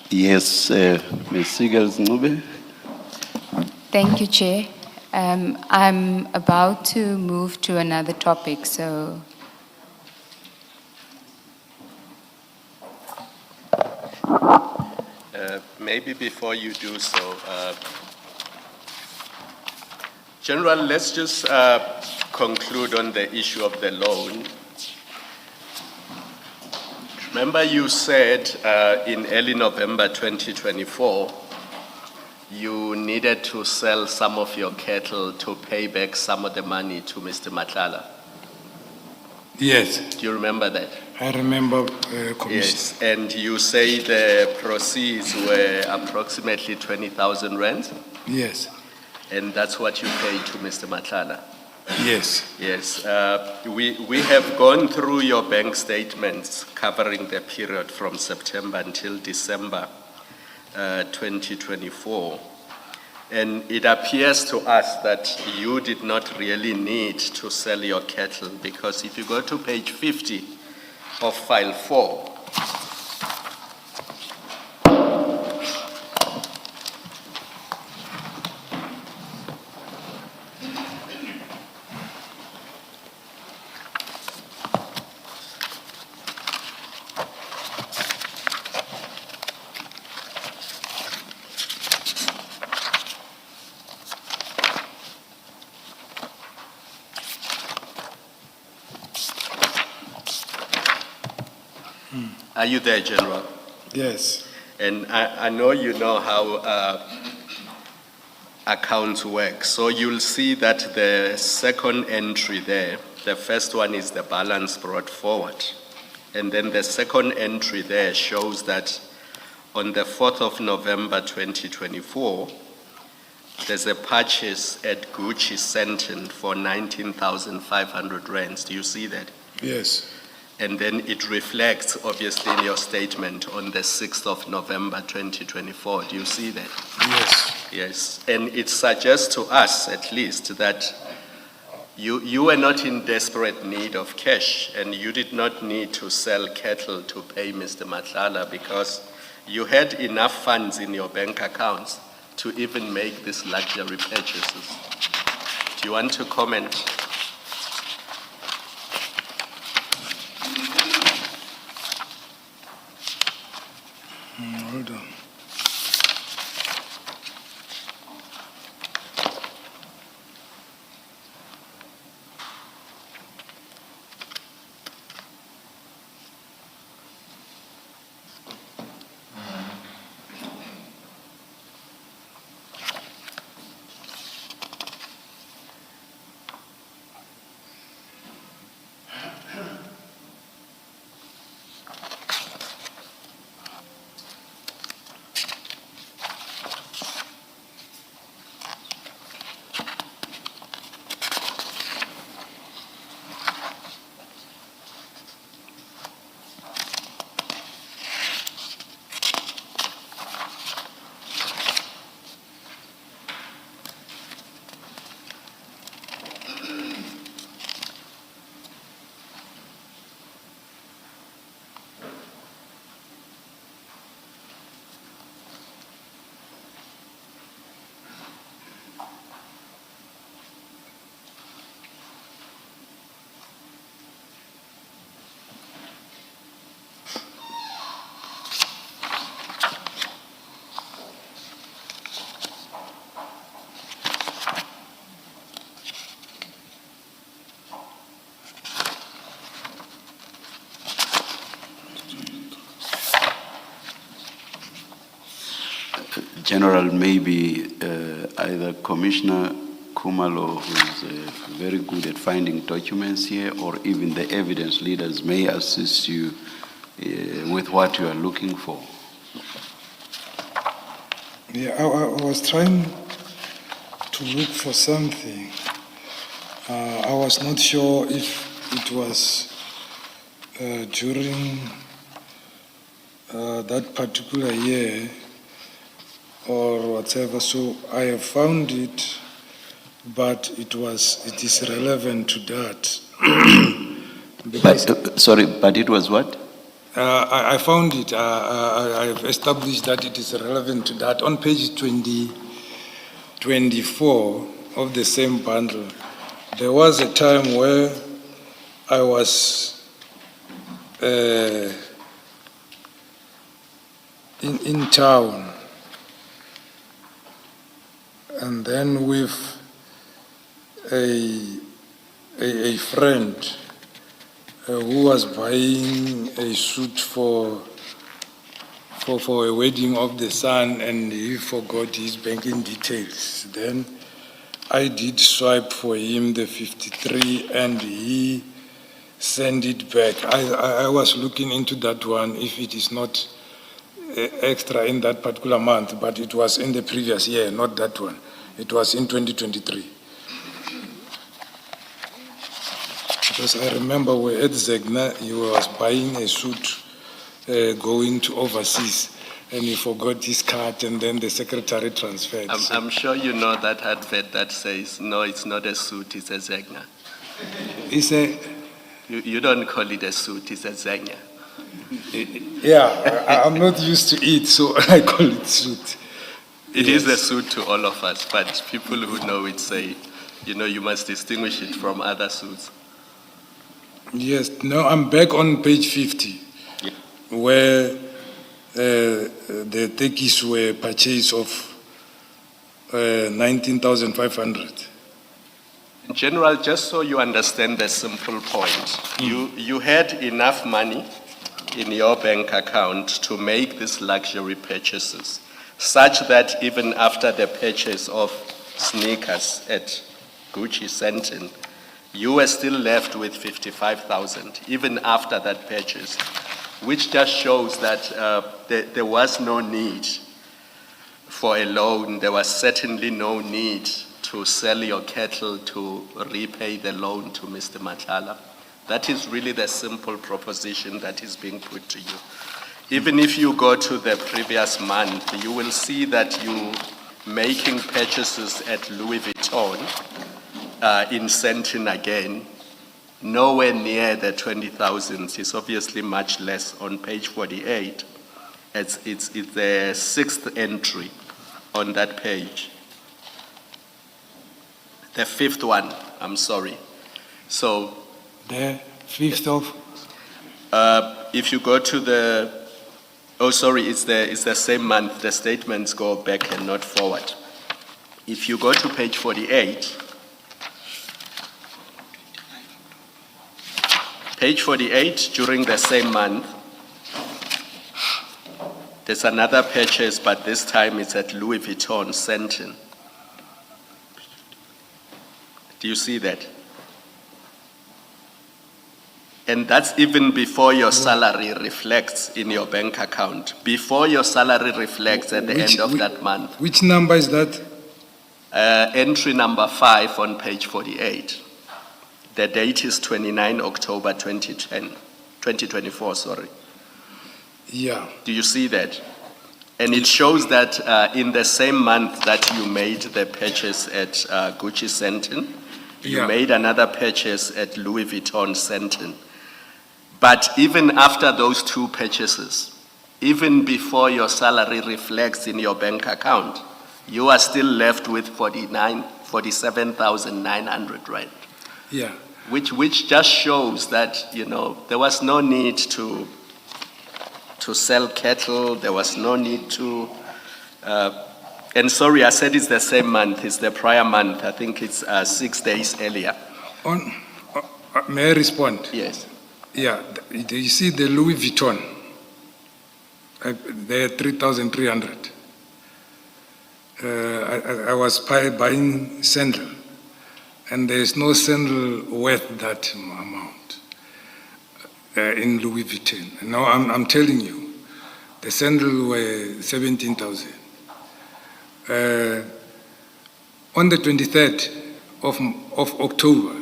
Yes, Ms. Sigels-Ncube. Thank you, Chair. I'm about to move to another topic, so Maybe before you do so, General, let's just conclude on the issue of the loan. Remember you said in early November 2024, you needed to sell some of your cattle to pay back some of the money to Mr. Madlanga. Yes, Do you remember that? I remember, Commissioner. Yes, and you say the proceeds were approximately 20,000 rand, Yes, and that's what you paid to Mr. Madlanga. yes, Yes, we have gone through your bank statements covering the period from September until December 2024. And it appears to us that you did not really need to sell your cattle, because if you go to page 50 of file 4, are you there, General? yes, And I know you know how accounts work. So you'll see that the second entry there, the first one is the balance brought forward. And then the second entry there shows that on the 4th of November 2024, there's a purchase at Gucci Senton for 19,500 rands. Do you see that? yes, And then it reflects, obviously, in your statement on the 6th of November 2024. Do you see that? yes, Yes. And it suggests to us, at least, that you were not in desperate need of cash, and you did not need to sell cattle to pay Mr. Madlanga, because you had enough funds in your bank accounts to even make these luxury purchases. Do you want to comment? hold on. General, maybe either Commissioner Kumalo, who is very good at finding documents here, or even the evidence leaders may assist you with what you are looking for. Yeah, I was trying to look for something. I was not sure if it was during that particular year or whatever. So I have found it, but it is relevant to that. Because But, sorry, but it was what? I found it. I have established that it is relevant to that. On page 24 of the same bundle, there was a time where I was in town, and then with a friend who was buying a suit for a wedding of the son, and he forgot his banking details. Then I did swipe for him the 53, and he sent it back. I was looking into that one, if it is not extra in that particular month, but it was in the previous year, not that one. It was in 2023. Because I remember we at Zegna, he was buying a suit going to overseas, and he forgot his card, and then the secretary transferred. I'm sure you know that advert that says, no, it's not a suit, it's a Zegna. It's a... You don't call it a suit, it's a Zegna. Yeah, I'm not used to it, so I call it suit. It is a suit to all of us, but people who know it say, you must distinguish it from other suits. Yes, no, I'm back on page 50, where the turkeys were purchased of 19,500. In general, just so you understand the simple point, you had enough money in your bank account to make these luxury purchases, such that even after the purchase of sneakers at Gucci Sentin, you were still left with 55,000, even after that purchase, which just shows that there was no need for a loan. There was certainly no need to sell your cattle to repay the loan to Mr. Matala. That is really the simple proposition that is being put to you. Even if you go to the previous month, you will see that you making purchases at Louis Vuitton in Sentin again, nowhere near the 20,000. It's obviously much less on page 48. It's the sixth entry on that page. The fifth one, I'm sorry. So, The 5th of? if you go to it's the same month. The statements go back and not forward. If you go to page 48, during the same month, there's another purchase, but this time it's at Louis Vuitton, Sentin. Do you see that? And that's even before your salary reflects in your bank account. Before your salary reflects at the end of that month. Which number is that? Entry number 5 on page 48. The date is 29 October 2024, sorry. Yeah. Do you see that? And it shows that in the same month that you made the purchase at Gucci Sentin, you made another purchase at Louis Vuitton Sentin. But even after those two purchases, even before your salary reflects in your bank account, you are still left with 47,900 rand. Yeah. Which just shows that, there was no need to sell cattle, there was no need to, and sorry, I said it's the same month, it's the prior month, I think it's 6 days earlier. May I respond? Yes. Yeah, you see the Louis Vuitton, they're 3,300. I was buying sandal, and there's no sandal worth that amount in Louis Vuitton. No, I'm telling you, the sandal were 17,000. On the 23rd of October,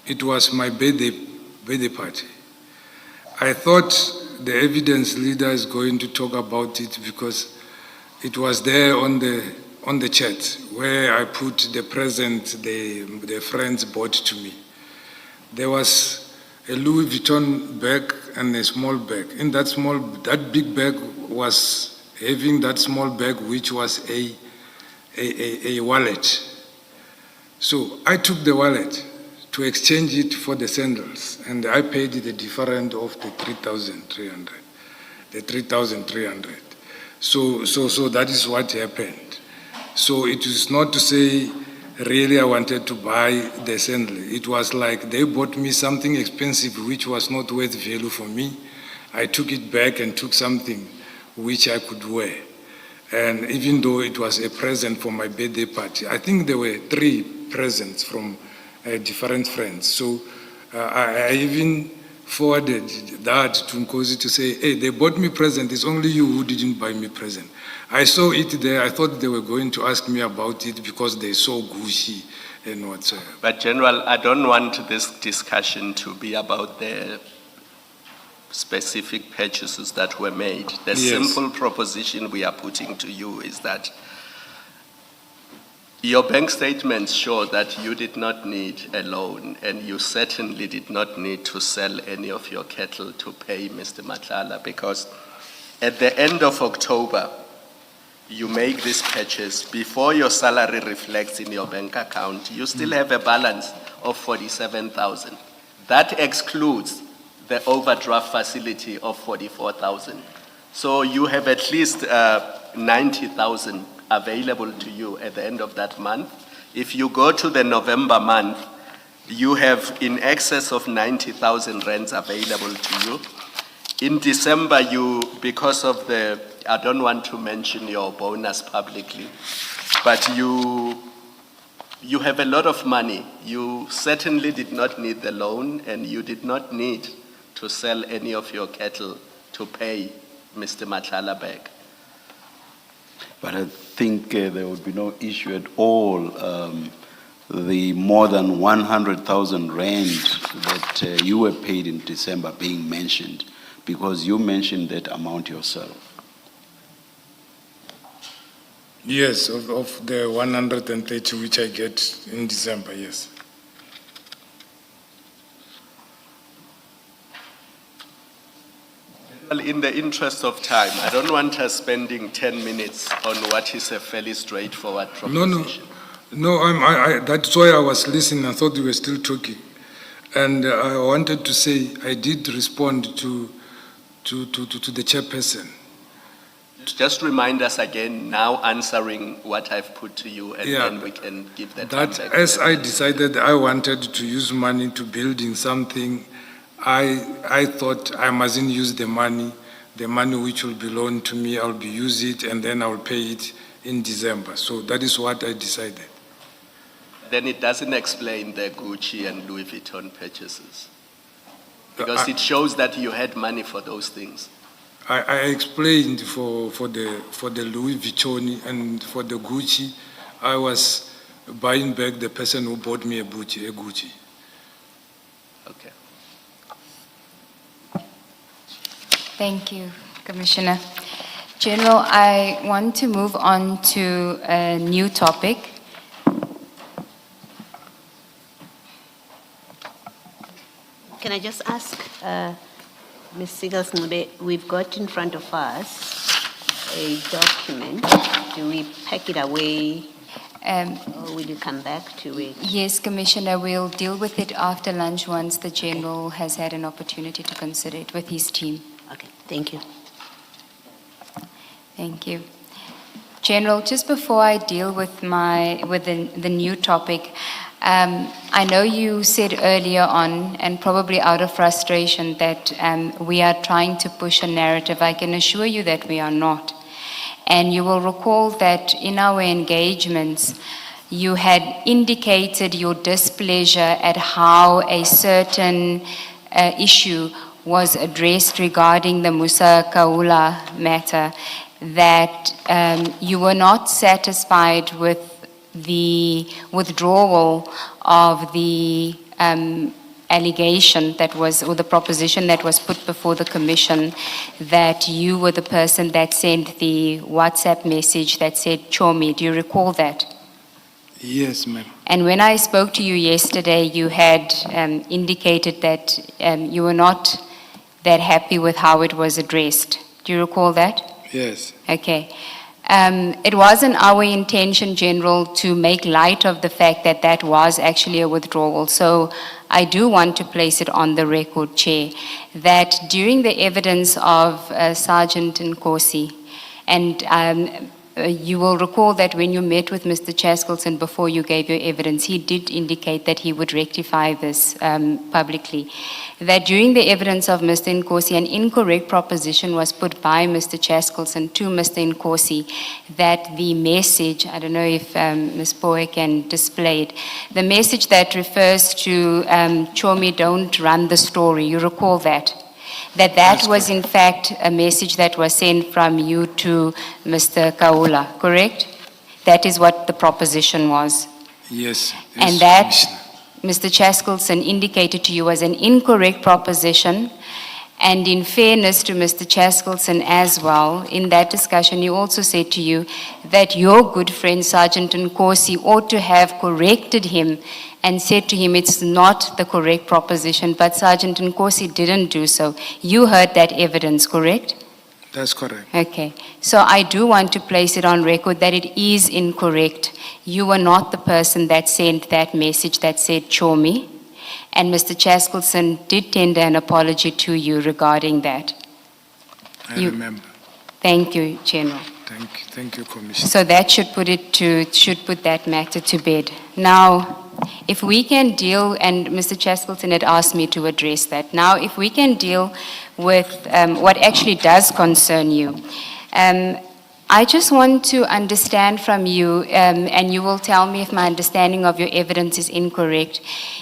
it was my birthday party. I thought the evidence leader is going to talk about it because it was there on the chat where I put the present the friends bought to me. There was a Louis Vuitton bag and a small bag. In that big bag was having that small bag, which was a wallet. So I took the wallet to exchange it for the sandals, and I paid the difference of the 3,300. The 3,300. So that is what happened. So it is not to say really I wanted to buy the sandal. It was like they bought me something expensive which was not worth value for me. I took it back and took something which I could wear. And even though it was a present for my birthday party, I think there were 3 presents from different friends. So I even forwarded that to Nkosi to say, hey, they bought me present, it's only you who didn't buy me present. I saw it there, I thought they were going to ask me about it because they saw Gucci and whatsoever. But General, I don't want this discussion to be about the specific purchases that were made. The Yes. simple proposition we are putting to you is that your bank statements show that you did not need a loan, and you certainly did not need to sell any of your cattle to pay Mr. Madlanga, because at the end of October, you make this purchase before your salary reflects in your bank account. You still have a balance of 47,000. That excludes the overdraft facility of 44,000. So you have at least 90,000 available to you at the end of that month. If you go to the November month, you have in excess of 90,000 rands available to you. In December, because of I don't want to mention your bonus publicly, but you have a lot of money. You certainly did not need the loan, and you did not need to sell any of your cattle to pay Mr. Madlanga back. But I think there would be no issue at all. The more than 100,000 rand that you were paid in December being mentioned, because you mentioned that amount yourself. Yes, of the 130 which I get in December, yes. Well, in the interest of time, I don't want us spending 10 minutes on what is a fairly straightforward proposition. No, that's why I was listening. I thought you were still talking. And I wanted to say I did respond to the chairperson. Just remind us again, now answering what I've put to you, and Yeah, then we can give that That time back. as I decided I wanted to use money to building something, I thought I mustn't use the money which will be loaned to me, I'll be use it and then I'll pay it in December. So that is what I decided. Then it doesn't explain the Gucci and Louis Vuitton purchases, because it shows that you had money for those things. I explained for the Louis Vuitton and for the Gucci, I was buying back the person who bought me a Gucci. Okay. Thank you, Commissioner. General, I want to move on to a new topic. Can I just ask, Ms. Sigal-Sngube, we've got in front of us a document. Do we pack it away, or will you come back to it? Yes, Commissioner, we'll deal with it after lunch once the General has had an opportunity to consider it with his team. Okay, thank you. Thank you. General, just before I deal with the new topic, I know you said earlier on, and probably out of frustration, that we are trying to push a narrative. I can assure you that we are not. And you will recall that in our engagements, you had indicated your displeasure at how a certain issue was addressed regarding the Musa Kaula matter, that you were not satisfied with the withdrawal of the allegation that was, or the proposition that was put before the Commission, that you were the person that sent the WhatsApp message that said Chomi. Do you recall that? Yes, ma'am. And when I spoke to you yesterday, you had indicated that you were not that happy with how it was addressed. Do you recall that? Yes. Okay. It wasn't our intention, General, to make light of the fact that that was actually a withdrawal. So I do want to place it on the record, Chair, that during the evidence of Sergeant Nkosi, and you will recall that when you met with Mr. Chaskelson before you gave your evidence, he did indicate that he would rectify this publicly. That during the evidence of Mr. Nkosi, an incorrect proposition was put by Mr. Chaskelson to Mr. Nkosi that the message, I don't know if Ms. Poe can display it, the message that refers to Chomi, don't run the story, you recall that? That was in fact a message that was sent from you to Mr. Kaula, correct? That is what the proposition was. Yes. And yes, that, Commissioner. Mr. Chaskelson indicated to you as an incorrect proposition. And in fairness to Mr. Chaskelson as well, in that discussion, he also said to you that your good friend Sergeant Nkosi ought to have corrected him and said to him it's not the correct proposition, but Sergeant Nkosi didn't do so. You heard that evidence, correct? That's correct. Okay, so I do want to place it on record that it is incorrect. You were not the person that sent that message that said Chomi, and Mr. Chaskelson did tender an apology to you regarding that. I You- remember. Thank you, General. Thank you, Commissioner. So that should put that matter to bed. Now, if we can deal, and Mr. Chaskelson had asked me to address that. Now, if we can deal with what actually does concern you. I just want to understand from you, and you will tell me if my understanding of your evidence is incorrect.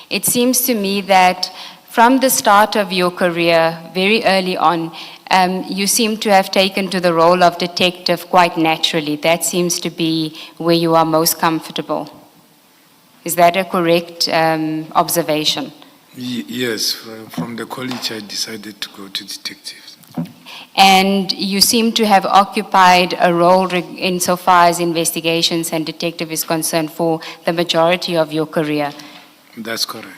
It seems to me that from the start of your career, very early on, you seem to have taken to the role of detective quite naturally. That seems to be where you are most comfortable. Is that a correct observation? Yes, from the college I decided to go to detectives. And you seem to have occupied a role insofar as investigations and detective is concerned for the majority of your career. That's correct.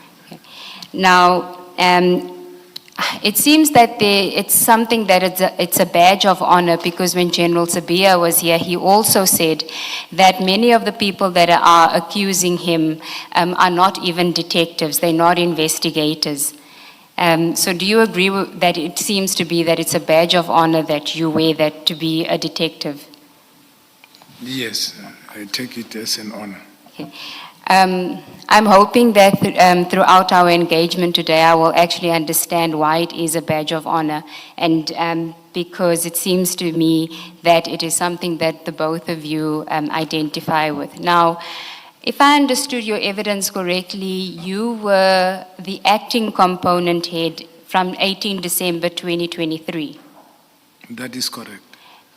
Now, it seems that it's something that it's a badge of honor, because when General Sabia was here, he also said that many of the people that are accusing him are not even detectives, they're not investigators. So do you agree that it seems to be that it's a badge of honor that you wear that to be a detective? Yes, I take it as an honor. Okay. I'm hoping that throughout our engagement today, I will actually understand why it is a badge of honor, and because it seems to me that it is something that the both of you identify with. Now, if I understood your evidence correctly, you were the acting component head from 18 December 2023 That is correct.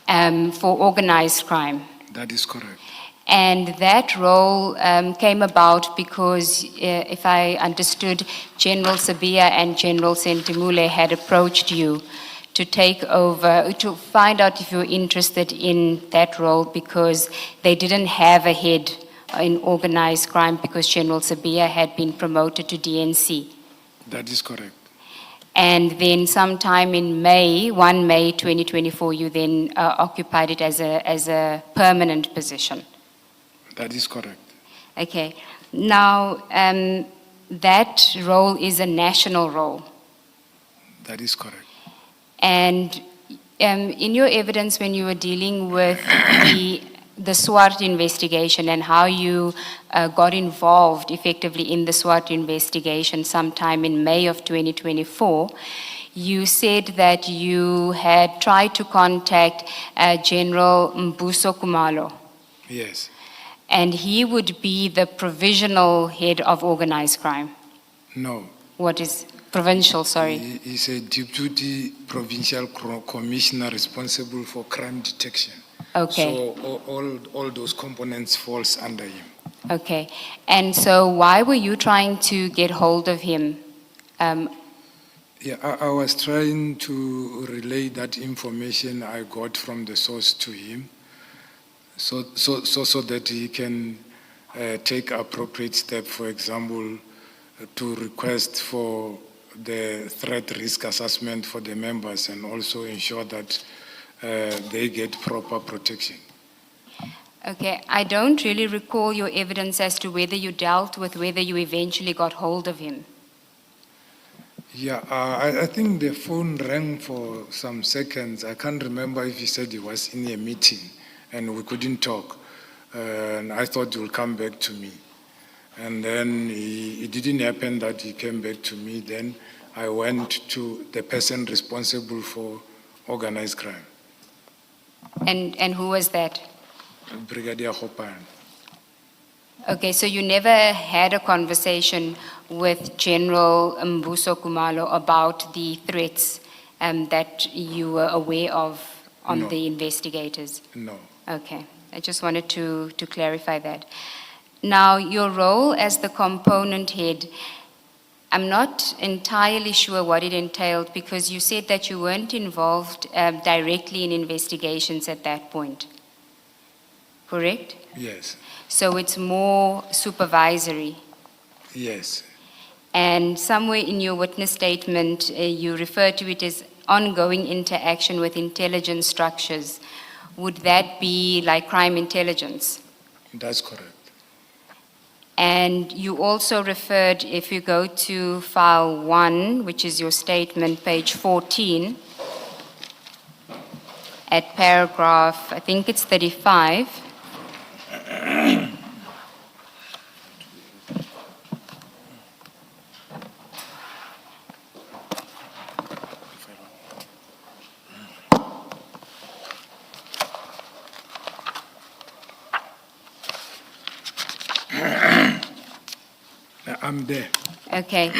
for organized crime. That is correct. And that role came about because, if I understood, General Sabia and General Sentimule had approached you to take over, to find out if you were interested in that role, because they didn't have a head in organized crime because General Sabia had been promoted to DNC. That is correct. And then sometime in May, 1 May 2024, you then occupied it as a permanent position. That is correct. Okay. Now, that role is a national role. That is correct. And in your evidence, when you were dealing with the SWAT investigation and how you got involved effectively in the SWAT investigation sometime in May of 2024, you said that you had tried to contact General Mbuso Kumalo. Yes. And he would be the provisional head of organized crime. No. What is provincial, sorry? He's a deputy provincial commissioner responsible for crime detection. Okay. So all those components falls under him. Okay. And so why were you trying to get hold of him? Yeah, I was trying to relay that information I got from the source to him, so that he can take appropriate steps, for example, to request for the threat risk assessment for the members and also ensure that they get proper protection. Okay, I don't really recall your evidence as to whether you dealt with whether you eventually got hold of him. Yeah, I think the phone rang for some seconds. I can't remember if he said he was in a meeting and we couldn't talk. And I thought he would come back to me. And then it didn't happen that he came back to me. Then I went to the person responsible for organized crime, And who was that? Brigadier Hopan. Okay, so you never had a conversation with General Mbuso Kumalo about the threats that you were aware of on No. the investigators? No. Okay, I just wanted to clarify that. Now, your role as the component head, I'm not entirely sure what it entailed because you said that you weren't involved directly in investigations at that point. Correct? Yes. So it's more supervisory. Yes. And somewhere in your witness statement, you refer to it as ongoing interaction with intelligence structures. Would that be like crime intelligence? That's correct. And you also referred, if you go to file 1, which is your statement, page 14, at paragraph, I think it's 35. I'm there. Okay.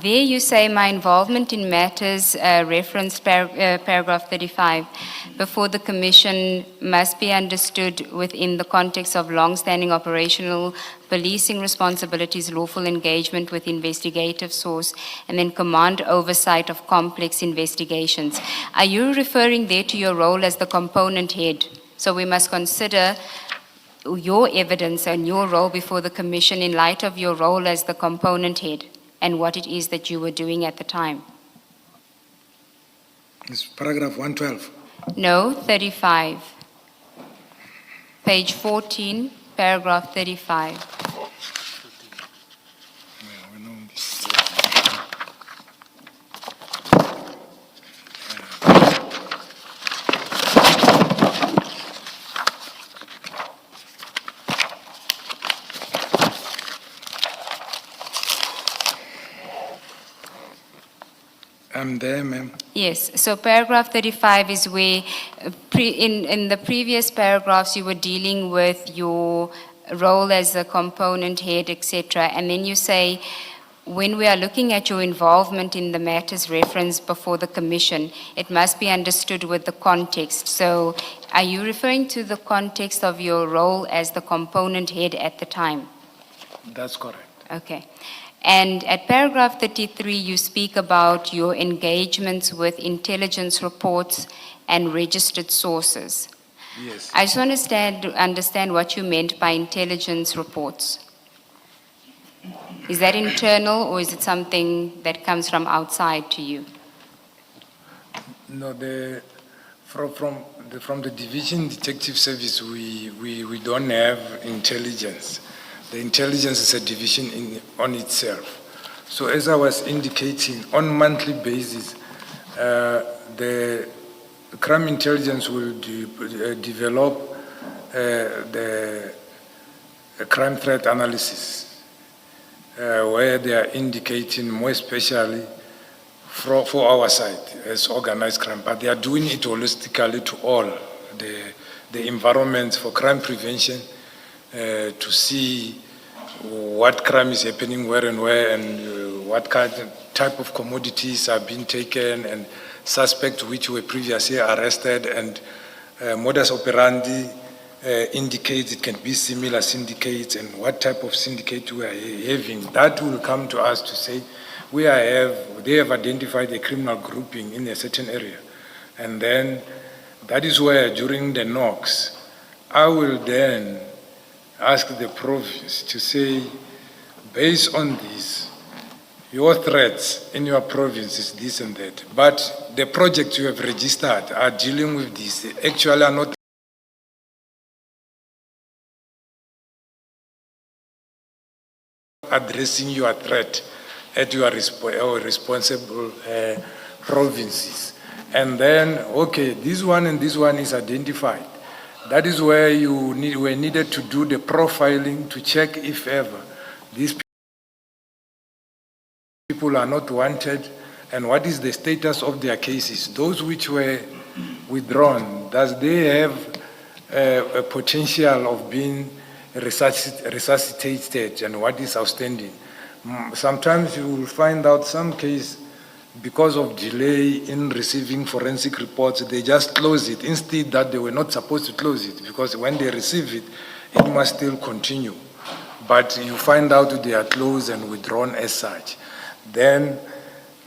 There you say my involvement in matters referenced paragraph 35 before the commission must be understood within the context of long-standing operational policing responsibilities, lawful engagement with investigative source, and then command oversight of complex investigations. Are you referring there to your role as the component head? So we must consider your evidence and your role before the commission in light of your role as the component head and what it is that you were doing at the time? It's paragraph 112. No, 35. Page 14, paragraph 35. I'm there, ma'am. Yes, so paragraph 35 is where, in the previous paragraphs, you were dealing with your role as a component head, etc. And then you say, when we are looking at your involvement in the matters referenced before the commission, it must be understood with the context. So are you referring to the context of your role as the component head at the time? That's correct. Okay. And at paragraph 33, you speak about your engagements with intelligence reports and registered sources. Yes. I just want to understand what you meant by intelligence reports. Is that internal or is it something that comes from outside to you? No, from the Division Detective Service, we don't have intelligence. The intelligence is a division on itself. So as I was indicating, on monthly basis, the crime intelligence will develop the crime threat analysis, where they are indicating more especially for our side as organized crime, but they are doing it holistically to all the environments for crime prevention, to see what crime is happening where and what type of commodities are being taken and suspects which were previously arrested, and modus operandi indicates it can be similar syndicates and what type of syndicate we are having. That will come to us to say they have identified a criminal grouping in a certain area, and then that is where during the knocks I will then ask the province to say, based on this, your threats in your province is this and that, but the projects you have registered are dealing with this, actually are not addressing your threat at your responsible provinces. And then, okay, this one and this one is identified. That is where you were needed to do the profiling to check if ever these people are not wanted and what is the status of their cases. Those which were withdrawn, does they have a potential of being resuscitated and what is outstanding? Sometimes you will find out some case because of delay in receiving forensic reports, they just close it instead that they were not supposed to close it, because when they receive it, it must still continue. But you find out they are closed and withdrawn as such. Then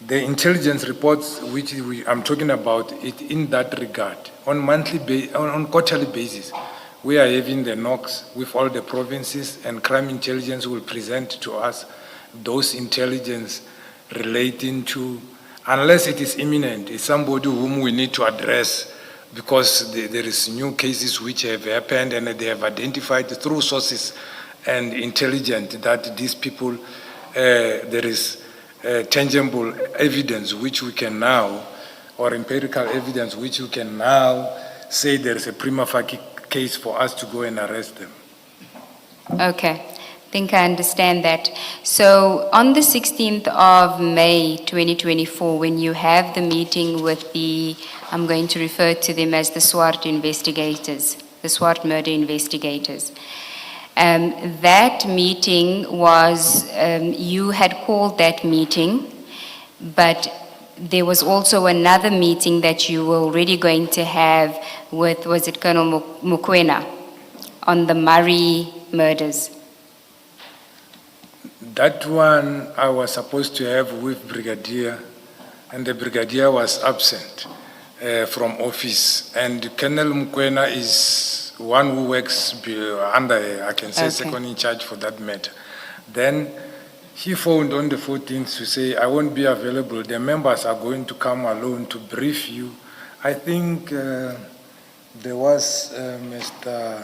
the intelligence reports, which I'm talking about, it in that regard, on on quarterly basis, we are having the knocks with all the provinces, and crime intelligence will present to us those intelligence relating to, unless it is imminent, it's somebody whom we need to address because there is new cases which have happened and they have identified through sources and intelligence that these people, there is tangible evidence which we can now, or empirical evidence which we can now say there is a prima facie case for us to go and arrest them. Okay, I think I understand that. So on the 16th of May 2024, when you have the meeting with the, I'm going to refer to them as the SWAT investigators, the SWAT murder investigators, that meeting was, you had called that meeting, but there was also another meeting that you were already going to have with, was it Colonel Mukwena, on the Murray murders? That one I was supposed to have with Brigadier, and the Brigadier was absent from office. And Colonel Mukwena is one who works under, I can say, second in charge for that matter. Then he phoned on the 14th to say, I won't be available. The members are going to come alone to brief you. I think there was Mr.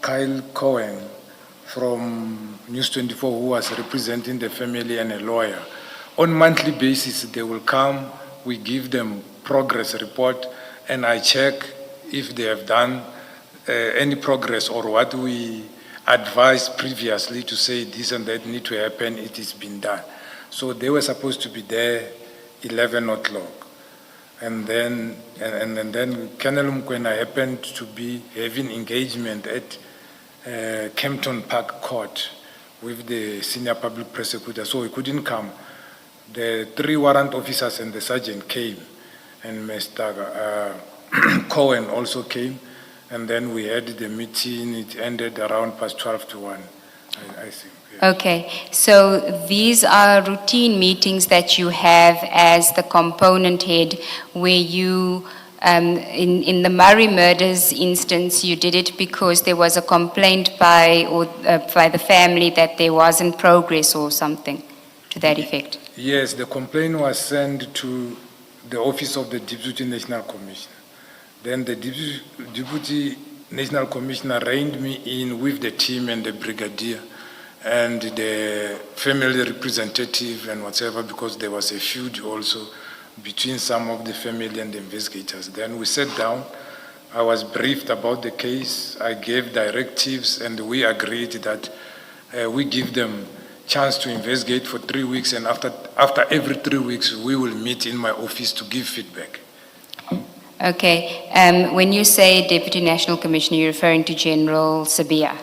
Kyle Cohen from News 24 who was representing the family and a lawyer. On monthly basis, they will come, we give them progress report, and I check if they have done any progress or what we advised previously to say this and that need to happen, it has been done. So they were supposed to be there 11 o'clock. And then Colonel Mukwena happened to be having engagement at Kempton Park Court with the senior public prosecutor, so he couldn't come. The 3 warrant officers and the sergeant came, and Mr. Cohen also came, and then we had the meeting. It ended around past 12 to 1, I think. Yeah. Okay, so these are routine meetings that you have as the component head where you, in the Murray murders instance, you did it because there was a complaint by the family that there wasn't progress or something to that effect? Yes, the complaint was sent to the office of the Deputy National Commissioner. Then the Deputy National Commissioner reined me in with the team and the brigadier and the family representative and whatever, because there was a feud also between some of the family and the investigators. Then we sat down, I was briefed about the case, I gave directives, and we agreed that we give them chance to investigate for 3 weeks, and after every 3 weeks we will meet in my office to give feedback. Okay, when you say Deputy National Commissioner, you're referring to General Sabia?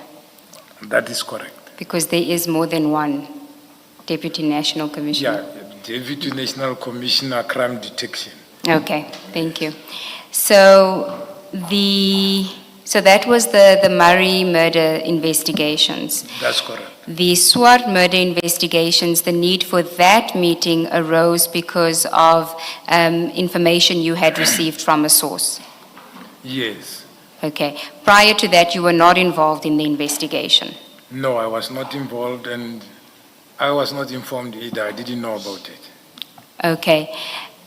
That is correct. Because there is more than one Deputy National Commissioner. Yeah, Deputy National Commissioner Crime Detection. Okay, thank you. So that was the Murray murder investigations. That's correct. The SWAT murder investigations, the need for that meeting arose because of information you had received from a source. Yes, Okay. Prior to that, you were not involved in the investigation. No, I was not involved and I was not informed either. I didn't know about it. Okay.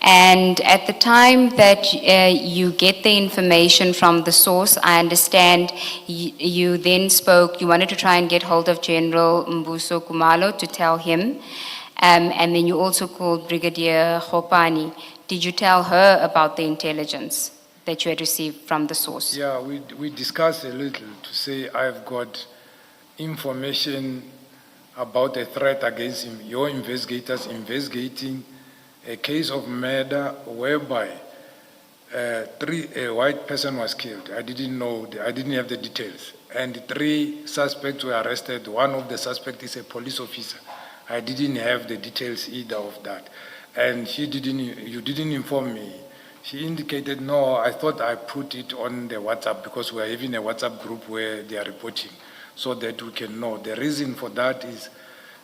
And at the time that you get the information from the source, I understand you then spoke, you wanted to try and get hold of General Mbuso Kumalo to tell him, and then you also called Brigadier Hopani. Did you tell her about the intelligence that you had received from the source? Yeah, we discussed a little to say I've got information about a threat against him. Your investigators investigating a case of murder whereby a white person was killed. I didn't know, I didn't have the details. And 3 suspects were arrested. One of the suspects is a police officer. I didn't have the details either of that. And you didn't inform me. She indicated, no, I thought I put it on the WhatsApp because we're having a WhatsApp group where they are reporting so that we can know. The reason for that is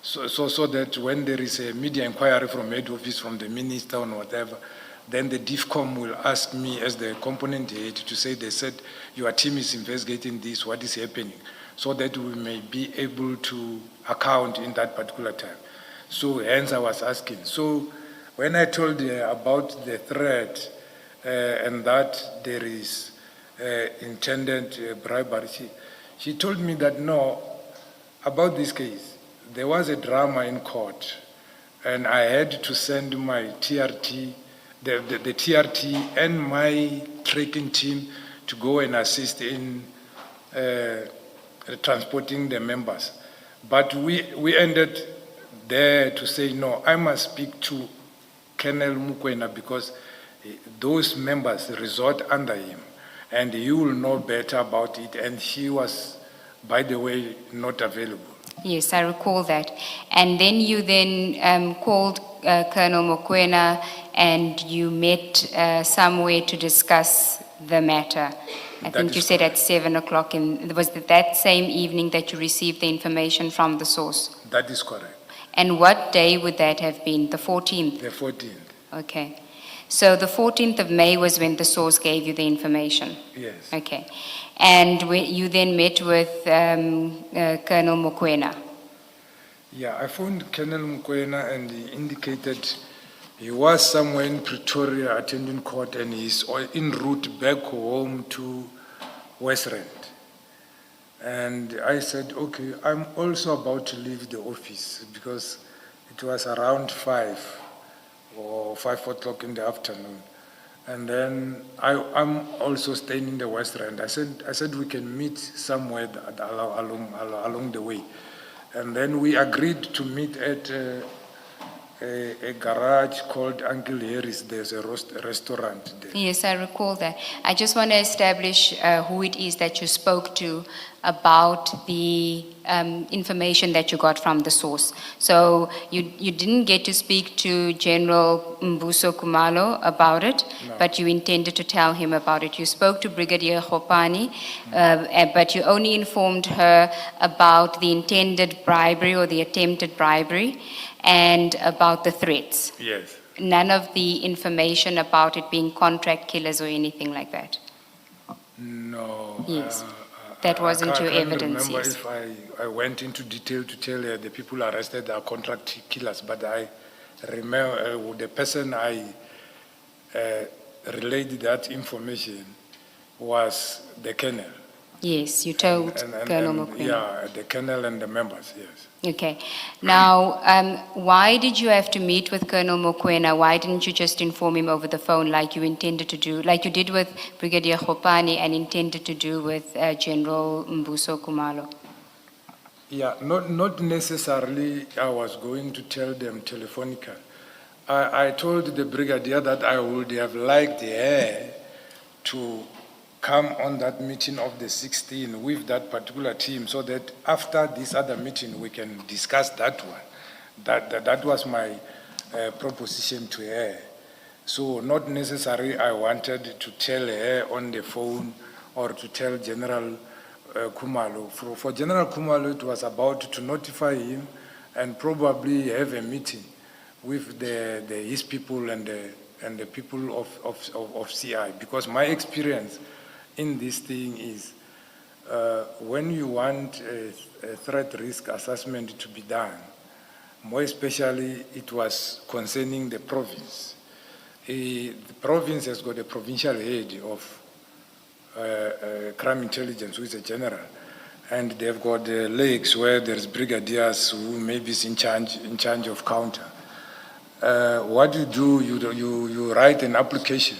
so that when there is a media inquiry from head office, from the minister or whatever, then the DIFCOM will ask me as the component head to say, they said, your team is investigating this, what is happening, so that we may be able to account in that particular time. So hence I was asking. So when I told her about the threat and that there is intended bribery, she told me that no, about this case, there was a drama in court, and I had to send my TRT, the TRT and my tracking team to go and assist in transporting the members. But we ended there to say, no, I must speak to Colonel Mukwena because those members resort under him, and he will know better about it, and she was, by the way, not available. Yes, I recall that. And then you then called Colonel Mokwena and you met somewhere to discuss the matter. I think you said at 7 o'clock. Was it that same evening that you received the information from the source? That is correct. And what day would that have been? The 14th? The 14th. Okay. So the 14th of May was when the source gave you the information? Yes. Okay. And you then met with Colonel Mokwena? Yeah, I phoned Colonel Mokwena and he indicated he was somewhere in Pretoria attending court and he's en route back home to Westland. And I said, okay, I'm also about to leave the office because it was around 5 or 5 o'clock in the afternoon. And then I'm also staying in the West End. I said we can meet somewhere along the way. And then we agreed to meet at a garage called Uncle Harry's. There's a restaurant there. Yes, I recall that. I just want to establish who it is that you spoke to about the information that you got from the source. So you didn't get to speak to General Mbuso Kumalo about it, No. but you intended to tell him about it. You spoke to Brigadier Hopani, but you only informed her about the intended bribery or the attempted bribery and about the threats. Yes. None of the information about it being contract killers or anything like that. No. Yes. That wasn't your evidence, I can't remember if I went into detail to tell her the people arrested are contract killers, but I remember the person I relayed that information was the colonel. Yes, you told Colonel Mokwena. Yeah, the colonel and the members, yes. Okay. Now, why did you have to meet with Colonel Mokwena? Why didn't you just inform him over the phone like you intended to do, like you did with Brigadier Hopani and intended to do with General Mbuso Kumalo? Yeah, not necessarily I was going to tell them telephonically. I told the brigadier that I would have liked her to come on that meeting of the 16th with that particular team so that after this other meeting we can discuss that one. That was my proposition to her. So not necessarily I wanted to tell her on the phone or to tell General Kumalo. For General Kumalo, it was about to notify him and probably have a meeting with his people and the people of CI. Because my experience in this thing is when you want a threat risk assessment to be done, more especially it was concerning the province. The province has got a provincial head of crime intelligence, who is a general, and they've got legs where there's brigadiers who maybe is in charge of counter. What you do, you write an application.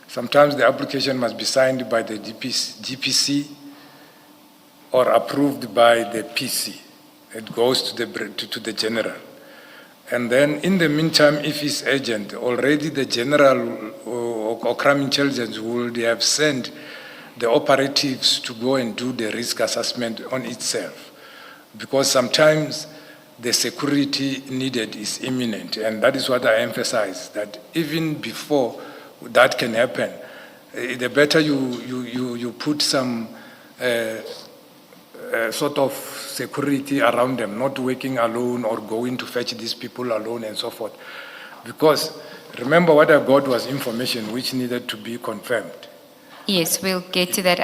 Sometimes the application must be signed by the GPC or approved by the PC. It goes to the general. And then in the meantime, if it's urgent, already the general or crime intelligence would have sent the operatives to go and do the risk assessment on itself. Because sometimes the security needed is imminent. And that is what I emphasize, that even before that can happen, the better you put some sort of security around them, not working alone or going to fetch these people alone and so forth. Because remember, what I got was information which needed to be confirmed. Yes, we'll get to that.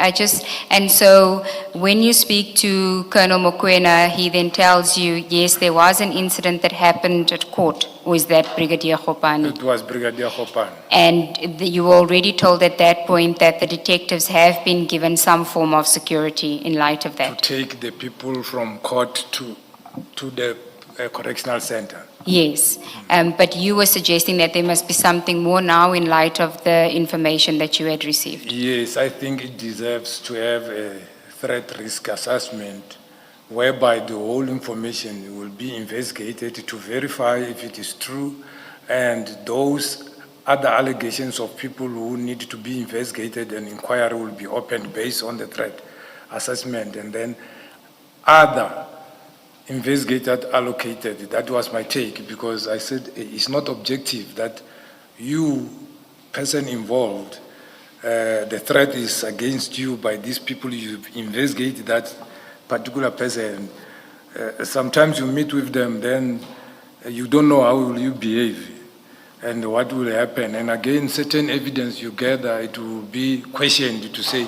And so when you speak to Colonel Mokoena, he then tells you, yes, there was an incident that happened at court. Or is that Brigadier Khopane? It was Brigadier Khopane. And you were already told at that point that the detectives have been given some form of security in light of that. To take the people from court to the correctional center. Yes, but you were suggesting that there must be something more now in light of the information that you had received. Yes, I think it deserves to have a threat risk assessment whereby the whole information will be investigated to verify if it is true, and those other allegations of people who need to be investigated and inquiry will be opened based on the threat assessment, and then other investigated, allocated. That was my take, because I said it's not objective that you, person involved, the threat is against you by these people, you investigate that particular person. Sometimes you meet with them, then you don't know how will you behave and what will happen. And again, certain evidence you gather, it will be questioned to say,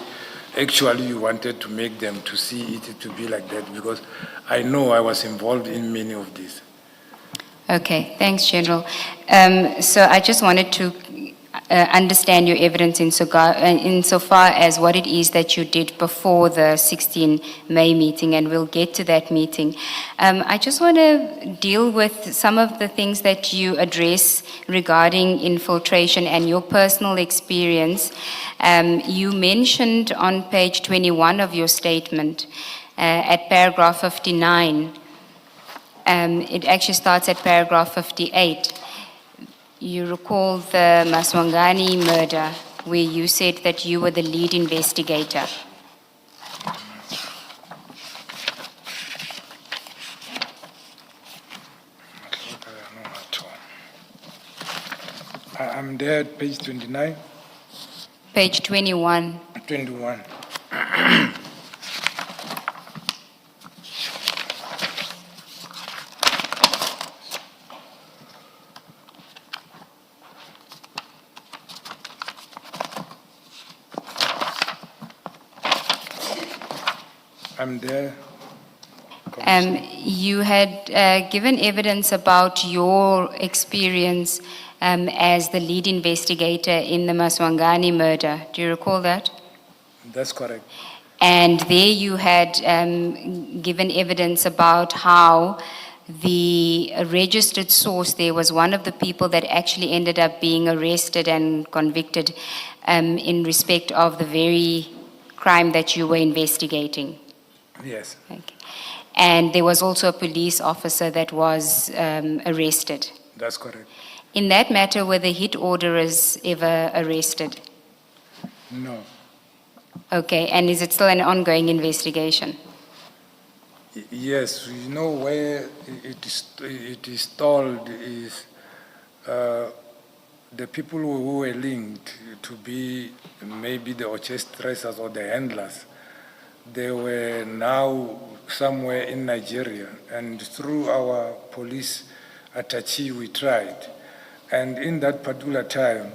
actually, you wanted to make them to see it to be like that, because I know I was involved in many of these. Okay, thanks, General. So I just wanted to understand your evidence insofar as what it is that you did before the 16 May meeting, and we'll get to that meeting. I just want to deal with some of the things that you address regarding infiltration and your personal experience. You mentioned on page 21 of your statement, at paragraph 59, it actually starts at paragraph 58. You recall the Maswangani murder, where you said that you were the lead investigator. I'm there at page 29. Page 21. 21. I'm there. You had given evidence about your experience as the lead investigator in the Maswangani murder. Do you recall that? That's correct. And there you had given evidence about how the registered source there was one of the people that actually ended up being arrested and convicted in respect of the very crime that you were investigating. Yes. Okay. And there was also a police officer that was arrested. That's correct. In that matter, were the hit orderers ever arrested? No. Okay, and is it still an ongoing investigation? Yes, you know where it is told is the people who were linked to be maybe the orchestrators or the handlers. They were now somewhere in Nigeria, and through our police attaché we tried. And in that particular time,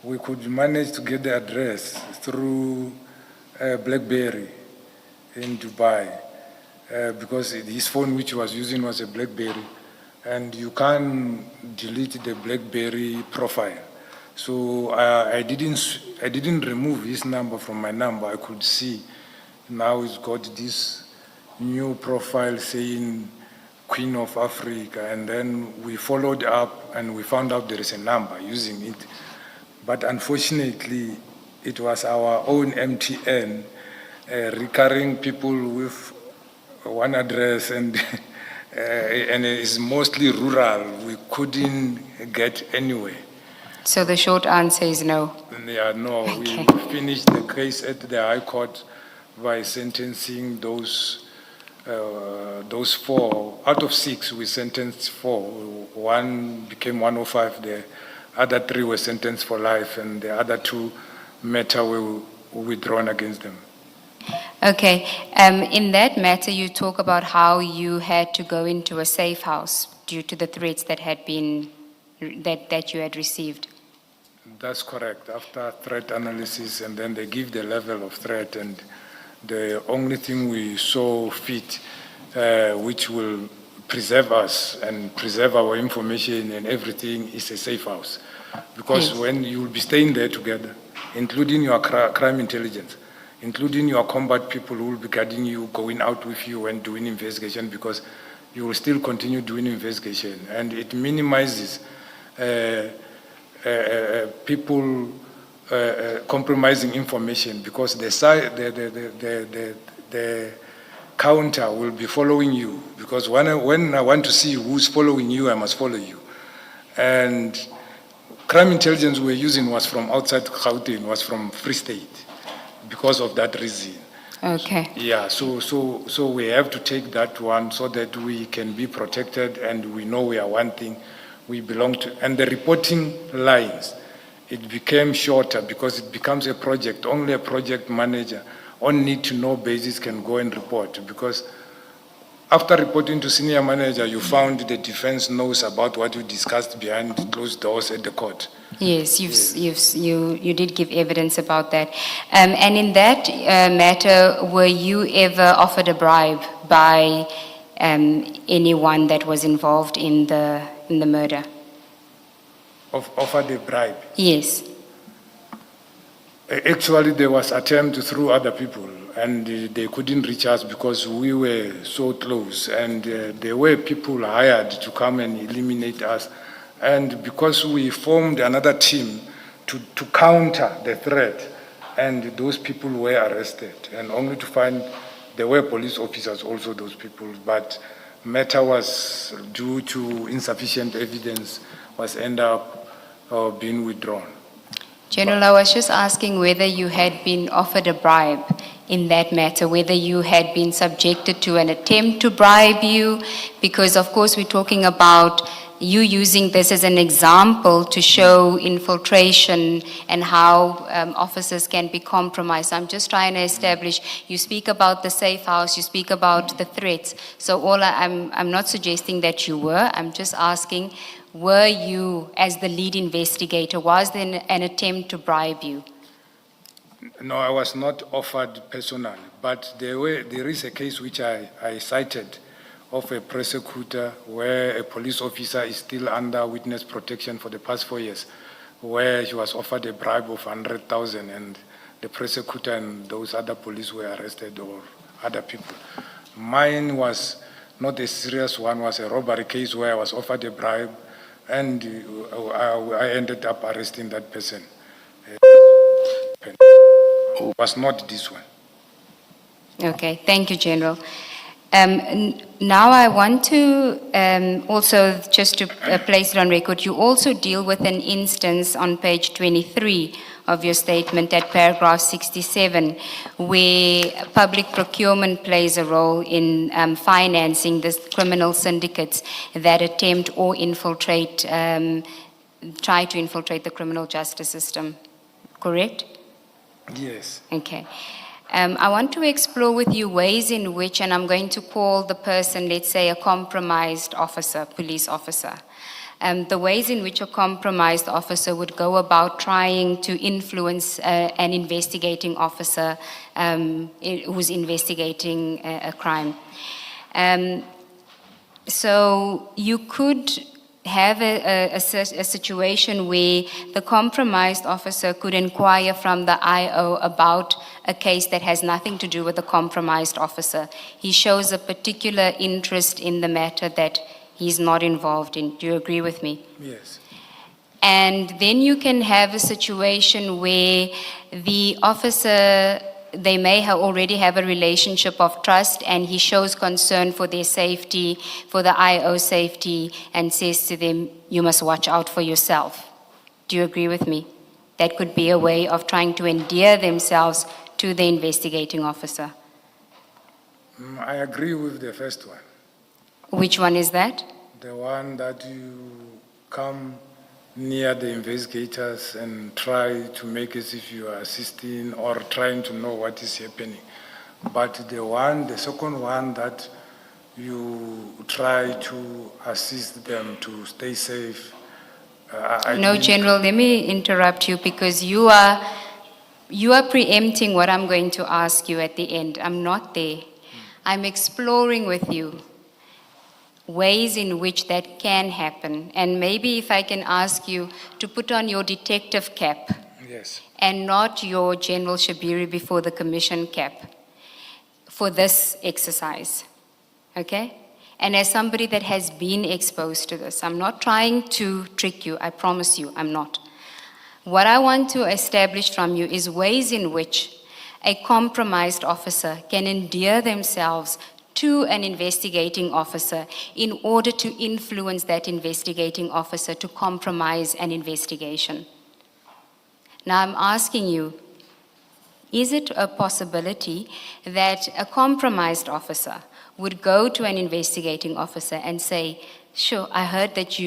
we could manage to get the address through BlackBerry in Dubai, because his phone which he was using was a BlackBerry, and you can't delete the BlackBerry profile. So I didn't remove his number from my number. I could see now he's got this new profile saying Queen of Africa, and then we followed up and we found out there is a number using it. But unfortunately, it was our own MTN, recurring people with one address, and and it's mostly rural. We couldn't get anywhere. So the short answer is no. Yeah, no, Okay. we finished the case at the High Court by sentencing those 4 out of 6. We sentenced 4. One became 105. The other 3 were sentenced for life, and the other 2 matter were withdrawn against them. Okay. In that matter, you talk about how you had to go into a safe house due to the threats that had been that you had received. That's correct. After threat analysis, and then they give the level of threat, and the only thing we saw fit, which will preserve us and preserve our information and everything, is a safe house. Because Yes. when you will be staying there together, including your crime intelligence, including your combat people who will be guarding you, going out with you and doing investigation, because you will still continue doing investigation, and it minimizes people compromising information, because the counter will be following you, because when I want to see who's following you, I must follow you. And crime intelligence we're using was from outside Gauteng, was from Free State, because of that reason. Okay. Yeah, so we have to take that one so that we can be protected, and we know we are one thing, we belong to. And the reporting lines, it became shorter because it becomes a project. Only a project manager on need-to-know basis can go and report, because after reporting to senior manager, you found the defense knows about what you discussed behind closed doors at the court. Yes, you did give evidence about that. And in that matter, were you ever offered a bribe by anyone that was involved in the murder? Offered a bribe. Yes. Actually, there was attempt through other people, and they couldn't reach us because we were so close, and there were people hired to come and eliminate us. And because we formed another team to counter the threat, and those people were arrested, and only to find there were police officers also, those people, but matter was, due to insufficient evidence, was end up being withdrawn. General, I was just asking whether you had been offered a bribe in that matter, whether you had been subjected to an attempt to bribe you, because of course we're talking about you using this as an example to show infiltration and how officers can be compromised. I'm just trying to establish, you speak about the safe house, you speak about the threats. So I'm not suggesting that you were, I'm just asking, were you, as the lead investigator, was there an attempt to bribe you? No, I was not offered personally, but there is a case which I cited of a prosecutor where a police officer is still under witness protection for the past 4 years, where he was offered a bribe of 100,000, and the prosecutor and those other police were arrested, or other people. Mine was not a serious one, was a robbery case where I was offered a bribe, and I ended up arresting that person. It was not this one. Okay, thank you, General. Now I want to also, just to place it on record, you also deal with an instance on page 23 of your statement at paragraph 67, where public procurement plays a role in financing the criminal syndicates that attempt or infiltrate, try to infiltrate the criminal justice system, correct? Yes. Okay. I want to explore with you ways in which, and I'm going to call the person, let's say, a compromised officer, police officer. The ways in which a compromised officer would go about trying to influence an investigating officer who's investigating a crime. So you could have a situation where the compromised officer could inquire from the IO about a case that has nothing to do with the compromised officer. He shows a particular interest in the matter that he's not involved in. Do you agree with me? Yes. And then you can have a situation where the officer, they may already have a relationship of trust, and he shows concern for their safety, for the IO safety, and says to them, you must watch out for yourself. Do you agree with me? That could be a way of trying to endear themselves to the investigating officer. I agree with the first one. Which one is that? The one that you come near the investigators and try to make as if you are assisting or trying to know what is happening. But the second one that you try to assist them to stay safe. No, General, let me interrupt you because you are preempting what I'm going to ask you at the end. I'm not there. I'm exploring with you ways in which that can happen. And maybe if I can ask you to put on your detective cap. Yes. And not your General Shibiri before the commission cap for this exercise, okay? And as somebody that has been exposed to this, I'm not trying to trick you, I promise you, I'm not. What I want to establish from you is ways in which a compromised officer can endear themselves to an investigating officer in order to influence that investigating officer to compromise an investigation. Now I'm asking you, is it a possibility that a compromised officer would go to an investigating officer and say, sure, I heard that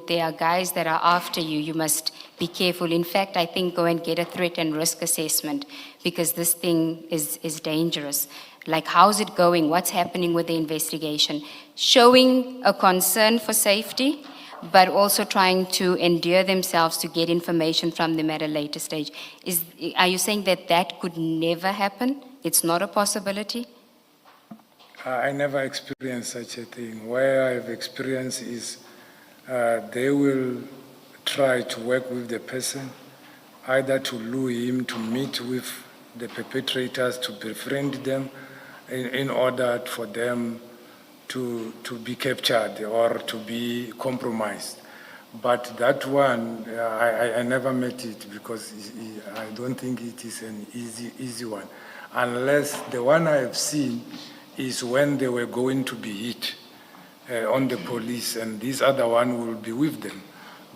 there are guys that are after you, you must be careful. In fact, I think go and get a threat and risk assessment because this thing is dangerous. Like, how's it going? What's happening with the investigation? Showing a concern for safety, but also trying to endear themselves to get information from them at a later stage. Are you saying that that could never happen? It's not a possibility? I never experienced such a thing. Where I've experienced is they will try to work with the person, either to lure him to meet with the perpetrators, to befriend them, in order for them to be captured or to be compromised. But that one, I never met it because I don't think it is an easy one. Unless the one I have seen is when they were going to be hit on the police, and this other one will be with them.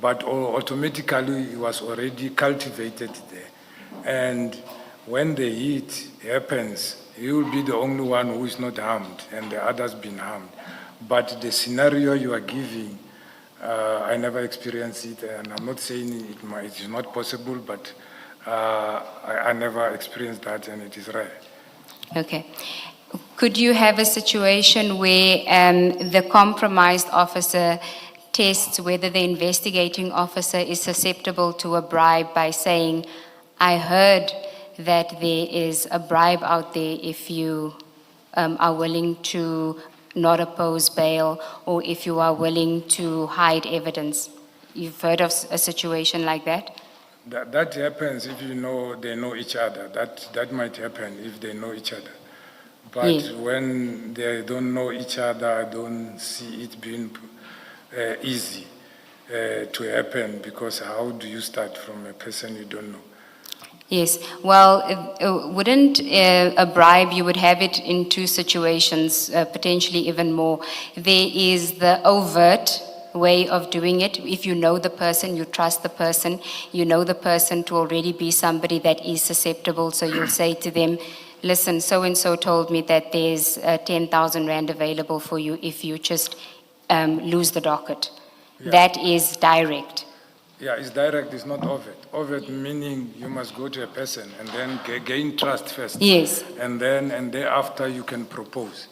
But automatically it was already cultivated there. And when the hit happens, he will be the only one who is not harmed and the others been harmed. But the scenario you are giving, I never experienced it, and I'm not saying it is not possible, but I never experienced that, and it is rare. Okay. Could you have a situation where the compromised officer tests whether the investigating officer is susceptible to a bribe by saying, I heard that there is a bribe out there if you are willing to not oppose bail or if you are willing to hide evidence? You've heard of a situation like that? That happens if they know each other. That might happen if they know each other. But when they don't know each other, I don't see it being easy to happen, because how do you start from a person you don't know? Yes, well, wouldn't a bribe, you would have it in two situations, potentially even more. There is the overt way of doing it. If you know the person, you trust the person, you know the person to already be somebody that is susceptible, so you'll say to them, listen, so-and-so told me that there's 10,000 Rand available for you if you just lose the docket. Yeah. That is direct. Yeah, it's direct, it's not overt. Overt meaning you must go to a person and then gain trust first. Yes. And thereafter you can propose.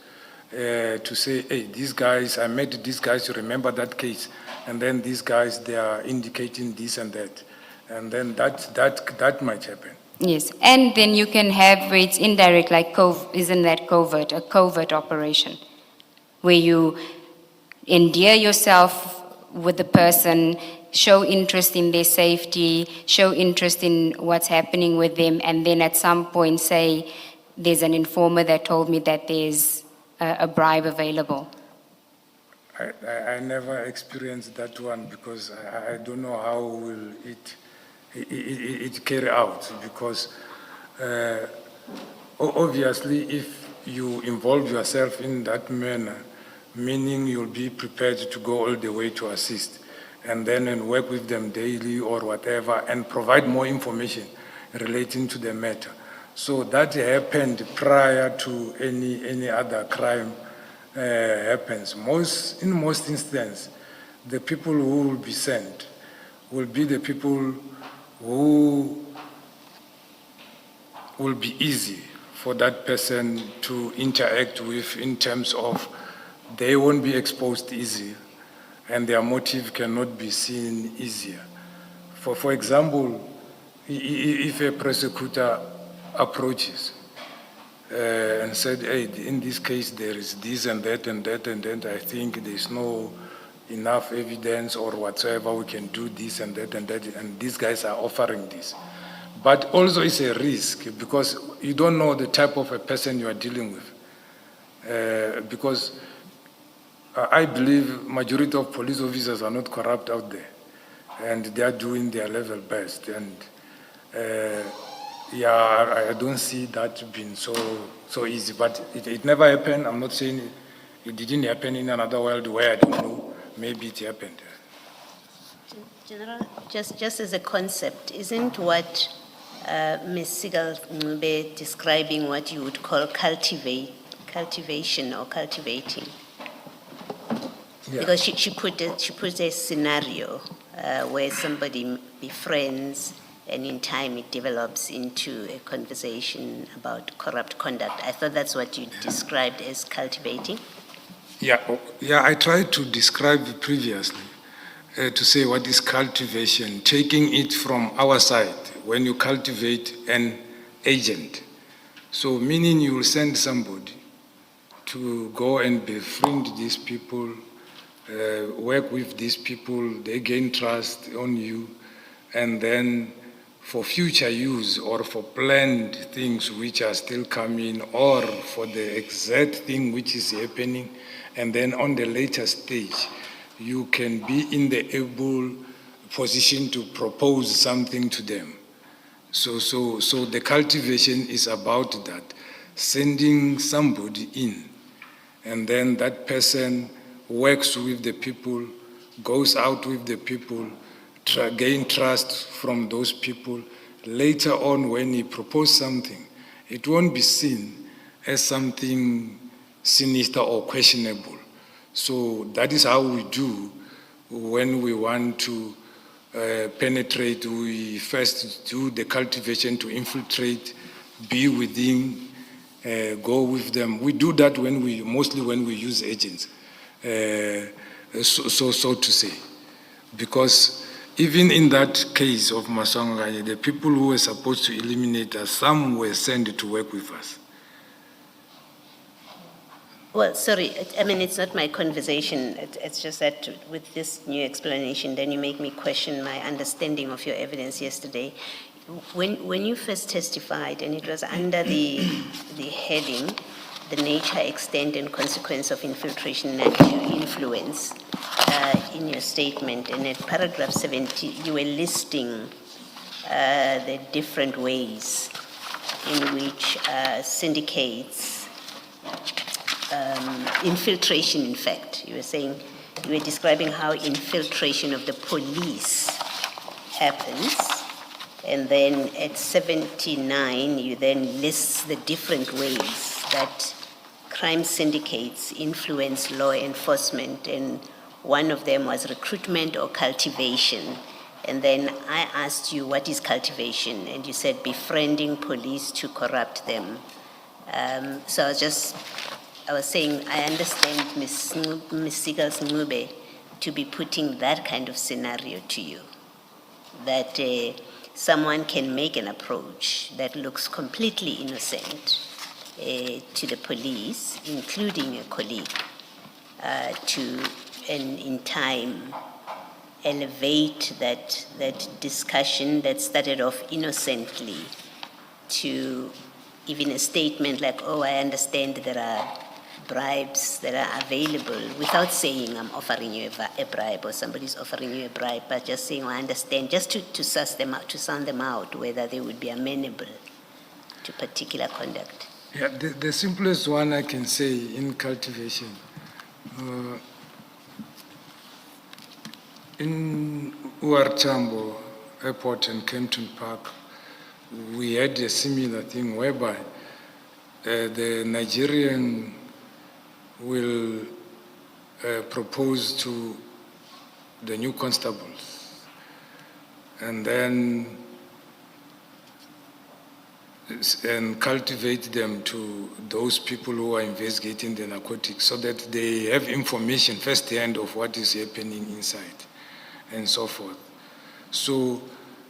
to say, hey, these guys, I met these guys, you remember that case, and then these guys, they are indicating this and that. And then that might happen. Yes, and then you can have where it's indirect, like isn't that covert, a covert operation, where you endear yourself with the person, show interest in their safety, show interest in what's happening with them, and then at some point say, there's an informer that told me that there's a bribe available. I never experienced that one because I don't know how will it carry out, because obviously if you involve yourself in that manner, meaning you'll be prepared to go all the way to assist and then work with them daily or whatever and provide more information relating to the matter. So that happened prior to any other crime happens. In most instances, the people who will be sent will be the people who will be easy for that person to interact with in terms of they won't be exposed easy and their motive cannot be seen easier. For example, if a prosecutor approaches and said, hey, in this case there is this and that and that and that, I think there's no enough evidence or whatsoever, we can do this and that, and these guys are offering this. But also it's a risk because you don't know the type of a person you are dealing with. Because I believe majority of police officers are not corrupt out there, and they are doing their level best. And I don't see that being so easy. But it never happened. I'm not saying it didn't happen in another world where I don't know. Maybe it happened. General, just as a concept, isn't what Ms. Sigal Ncube describing what you would call cultivation or cultivating? Yeah. Because she put a scenario where somebody befriends and in time it develops into a conversation about corrupt conduct. I thought that's what you described as cultivating. Yeah, I tried to describe previously to say what is cultivation, taking it from our side when you cultivate an agent. So meaning you will send somebody to go and befriend these people, work with these people, they gain trust on you, and then for future use or for planned things which are still coming or for the exact thing which is happening, and then on the later stage, you can be in the able position to propose something to them. So the cultivation is about that, sending somebody in, and then that person works with the people, goes out with the people, gain trust from those people. Later on, when he proposes something, it won't be seen as something sinister or questionable. So that is how we do when we want to penetrate. We first do the cultivation to infiltrate, be within, go with them. We do that mostly when we use agents, so to say, because even in that case of Maswanga, the people who were supposed to eliminate us, some were sent to work with us. Well, sorry, I mean, it's not my conversation. It's just that with this new explanation, then you make me question my understanding of your evidence yesterday. When you first testified, and it was under the heading, the nature, extent, and consequence of infiltration and influence, in your statement, and at paragraph 70, you were listing the different ways in which syndicates, infiltration, in fact, you were describing how infiltration of the police happens, and then at 79, you then list the different ways that crime syndicates influence law enforcement, and one of them was recruitment or cultivation. And then I asked you, what is cultivation? And you said befriending police to corrupt them. So I was just I was saying, I understand Ms. Sigals Ngube to be putting that kind of scenario to you, that someone can make an approach that looks completely innocent to the police, including a colleague, and in time elevate that discussion that started off innocently to even a statement like, oh, I understand there are bribes that are available, without saying I'm offering you a bribe or somebody's offering you a bribe, but just saying, oh, I understand, just to suss them out, to sound them out, whether they would be amenable to particular conduct. Yeah, the simplest one I can say in cultivation, in Uarchambo Airport and Kempton Park, we had a similar thing whereby the Nigerian will propose to the new constables and then and cultivate them to those people who are investigating the narcotics so that they have information firsthand of what is happening inside and so forth. So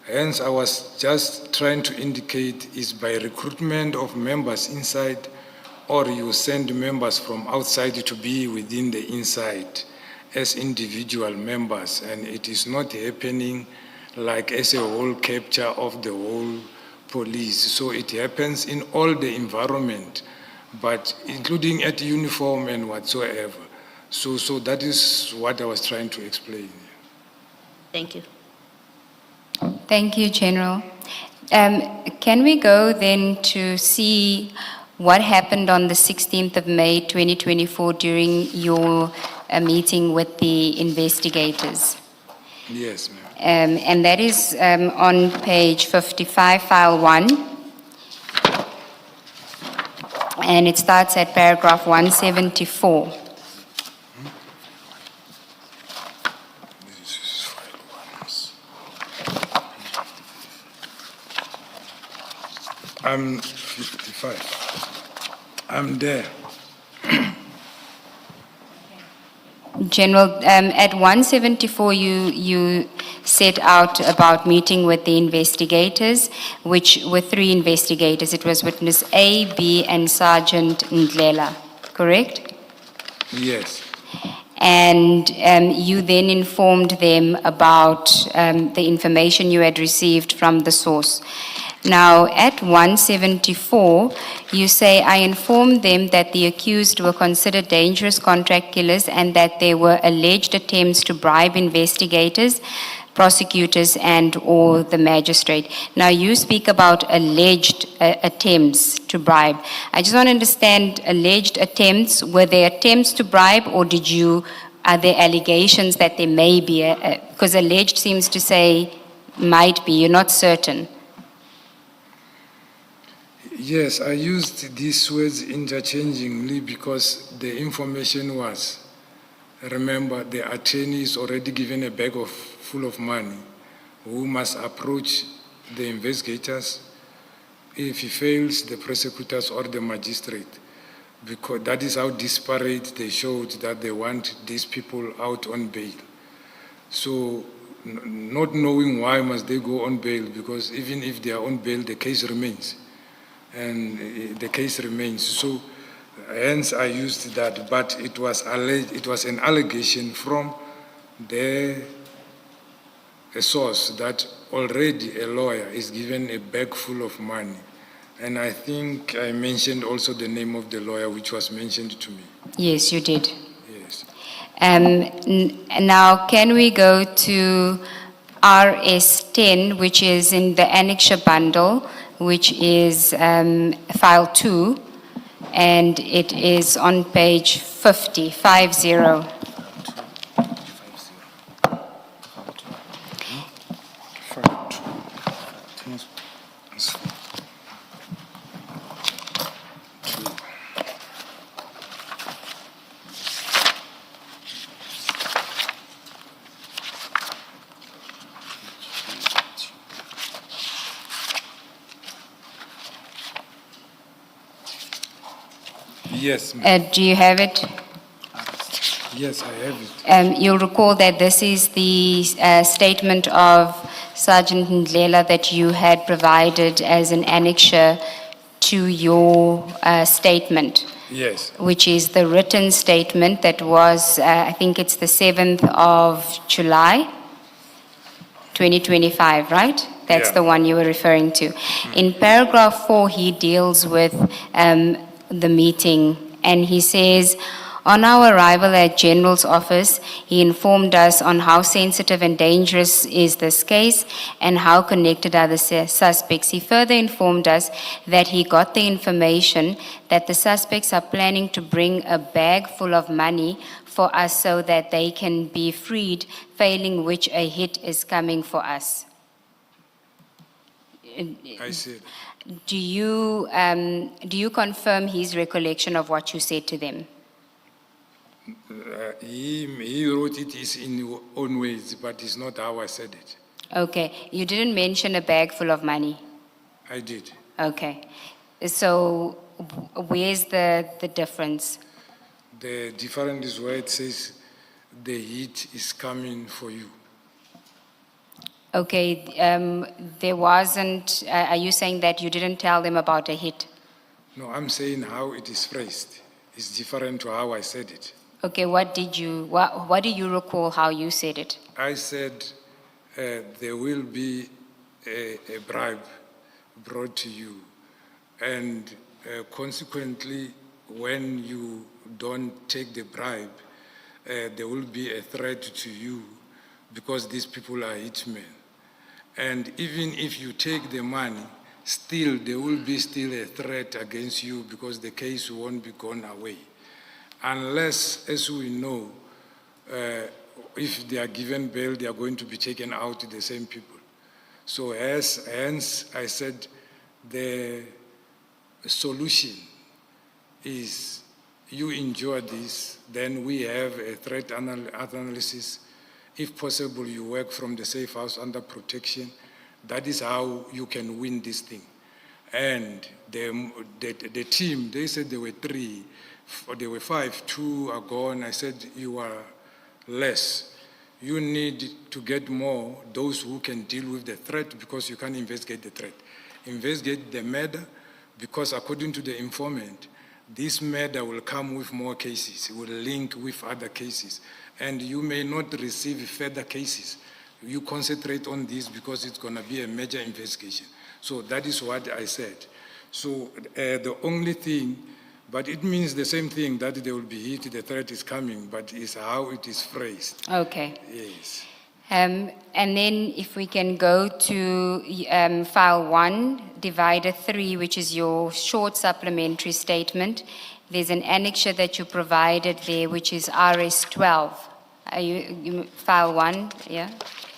hence I was just trying to indicate is by recruitment of members inside, or you send members from outside to be within the inside as individual members, and it is not happening like as a whole capture of the whole police. So it happens in all the environment, but including at uniform and whatsoever. So that is what I was trying to explain. Thank you. Thank you, General. Can we go then to see what happened on the 16th of May 2024 during your meeting with the investigators? Yes, ma'am. And that is on page 55, file 1. And it starts at paragraph 174. This is file 1. I'm 55. I'm there. General, at 174, you set out about meeting with the investigators, which were 3 investigators. It was witness A, B, and Sergeant Ndlela, correct? Yes. And you then informed them about the information you had received from the source. Now, at 174, you say, I informed them that the accused were considered dangerous contract killers and that there were alleged attempts to bribe investigators, prosecutors, and or the magistrate. Now, you speak about alleged attempts to bribe. I just want to understand, alleged attempts, were there attempts to bribe, or are there allegations that there may be, because alleged seems to say might be, you're not certain. Yes, I used these words interchangingly because the information was, remember, the attorney is already given a bag full of money, who must approach the investigators. If he fails, the prosecutors or the magistrate, because that is how disparate they showed that they want these people out on bail. So, not knowing why must they go on bail, because even if they are on bail, the case remains. And the case remains. So, hence I used that, but it was an allegation from a source that already a lawyer is given a bag full of money. And I think I mentioned also the name of the lawyer, which was mentioned to me. Yes, you did. Yes. Now, can we go to RS10, which is in the annexure bundle, which is file 2, and it is on page 50, 50. Yes, ma'am. Do you have it? Yes, I have it. You'll recall that this is the statement of Sergeant Ndlela that you had provided as an annexure to your statement, Yes, which is the written statement that was, I think it's the 7th of July, 2025, right? That's Yeah. the one you were referring to. In paragraph 4, he deals with the meeting, and he says, on our arrival at General's office, he informed us on how sensitive and dangerous is this case and how connected are the suspects. He further informed us that he got the information that the suspects are planning to bring a bag full of money for us so that they can be freed, failing which a hit is coming for us. I said. Do you confirm his recollection of what you said to them? He wrote it is in his own words, but it's not how I said it. Okay, you didn't mention a bag full of money. I did. Okay, so where's the difference? The difference is where it says the heat is coming for you. Okay, there wasn't, are you saying that you didn't tell them about a hit? No, I'm saying how it is phrased. It's different to how I said it. Okay, what do you recall how you said it? I said there will be a bribe brought to you, and consequently, when you don't take the bribe, there will be a threat to you because these people are hitmen. And even if you take the money, still there will be still a threat against you because the case won't be gone away. Unless, as we know, if they are given bail, they are going to be taken out to the same people. So hence I said the solution is you enjoy this, then we have a threat analysis. If possible, you work from the safe house under protection. That is how you can win this thing. And the team, they said there were 3, there were 5, 2 are gone. I said you are less. You need to get more, those who can deal with the threat because you can't investigate the threat. Investigate the murder because according to the informant, this murder will come with more cases, it will link with other cases. And you may not receive further cases. You concentrate on this because it's going to be a major investigation. So that is what I said. So the only thing, but it means the same thing that they will be hit, the threat is coming, but it's how it is phrased. Okay. Yes. And then if we can go to file 1, divider 3, which is your short supplementary statement. There's an annexure that you provided there, which is RS 12. Are you file 1, yeah?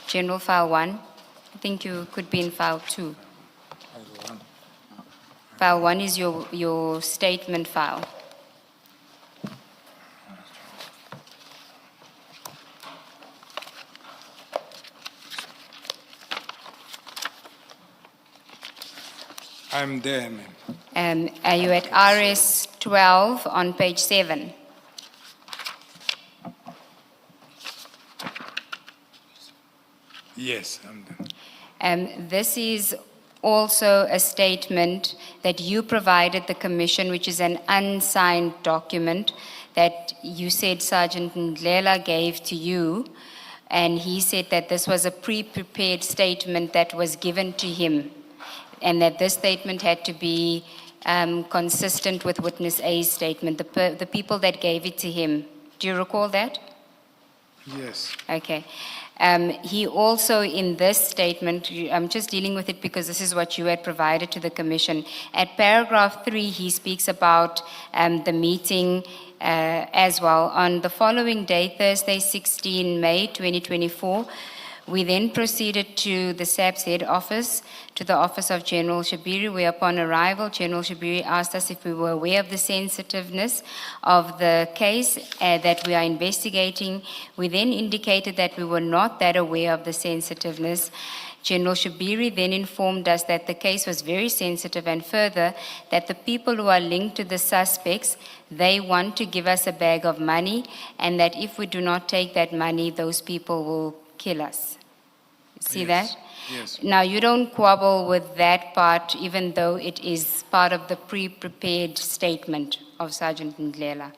General file 1. I think you could be in file 2. File 1 is your statement file. I'm there, ma'am. Are you at RS 12 on page 7? Yes, I'm there. This is also a statement that you provided the commission, which is an unsigned document that you said Sergeant Ndlela gave to you, and he said that this was a pre-prepared statement that was given to him, and that this statement had to be consistent with witness A's statement, the people that gave it to him. Do you recall that? Yes. Okay. He also, in this statement, I'm just dealing with it because this is what you had provided to the commission. At paragraph 3, he speaks about the meeting as well. On the following day, Thursday, 16 May 2024, We then proceeded to the SAP's head office, to the office of General Shibiri, where upon arrival, General Shibiri asked us if we were aware of the sensitiveness of the case that we are investigating. We then indicated that we were not that aware of the sensitiveness. General Shibiri then informed us that the case was very sensitive, and further, that the people who are linked to the suspects, they want to give us a bag of money, and that if we do not take that money, those people will kill us. See Yes, that? yes. Now, you don't quibble with that part, even though it is part of the pre-prepared statement of Sergeant Ndlela.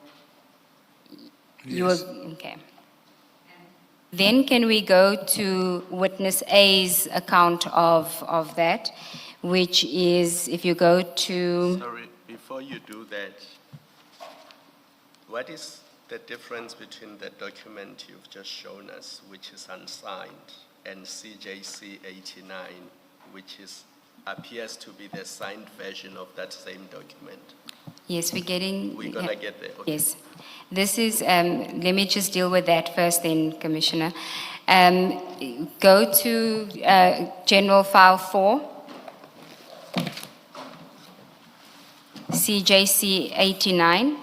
You Yes. okay. Then can we go to witness A's account of that, which is, if you go to, Sorry, before you do that, what is the difference between the document you've just shown us, which is unsigned, and CJC 89, which appears to be the signed version of that same document? yes, we're getting. We're gonna get there. Okay. Yes. This is, let me just deal with that first then, Commissioner. Go to General File 4, CJC 89. Let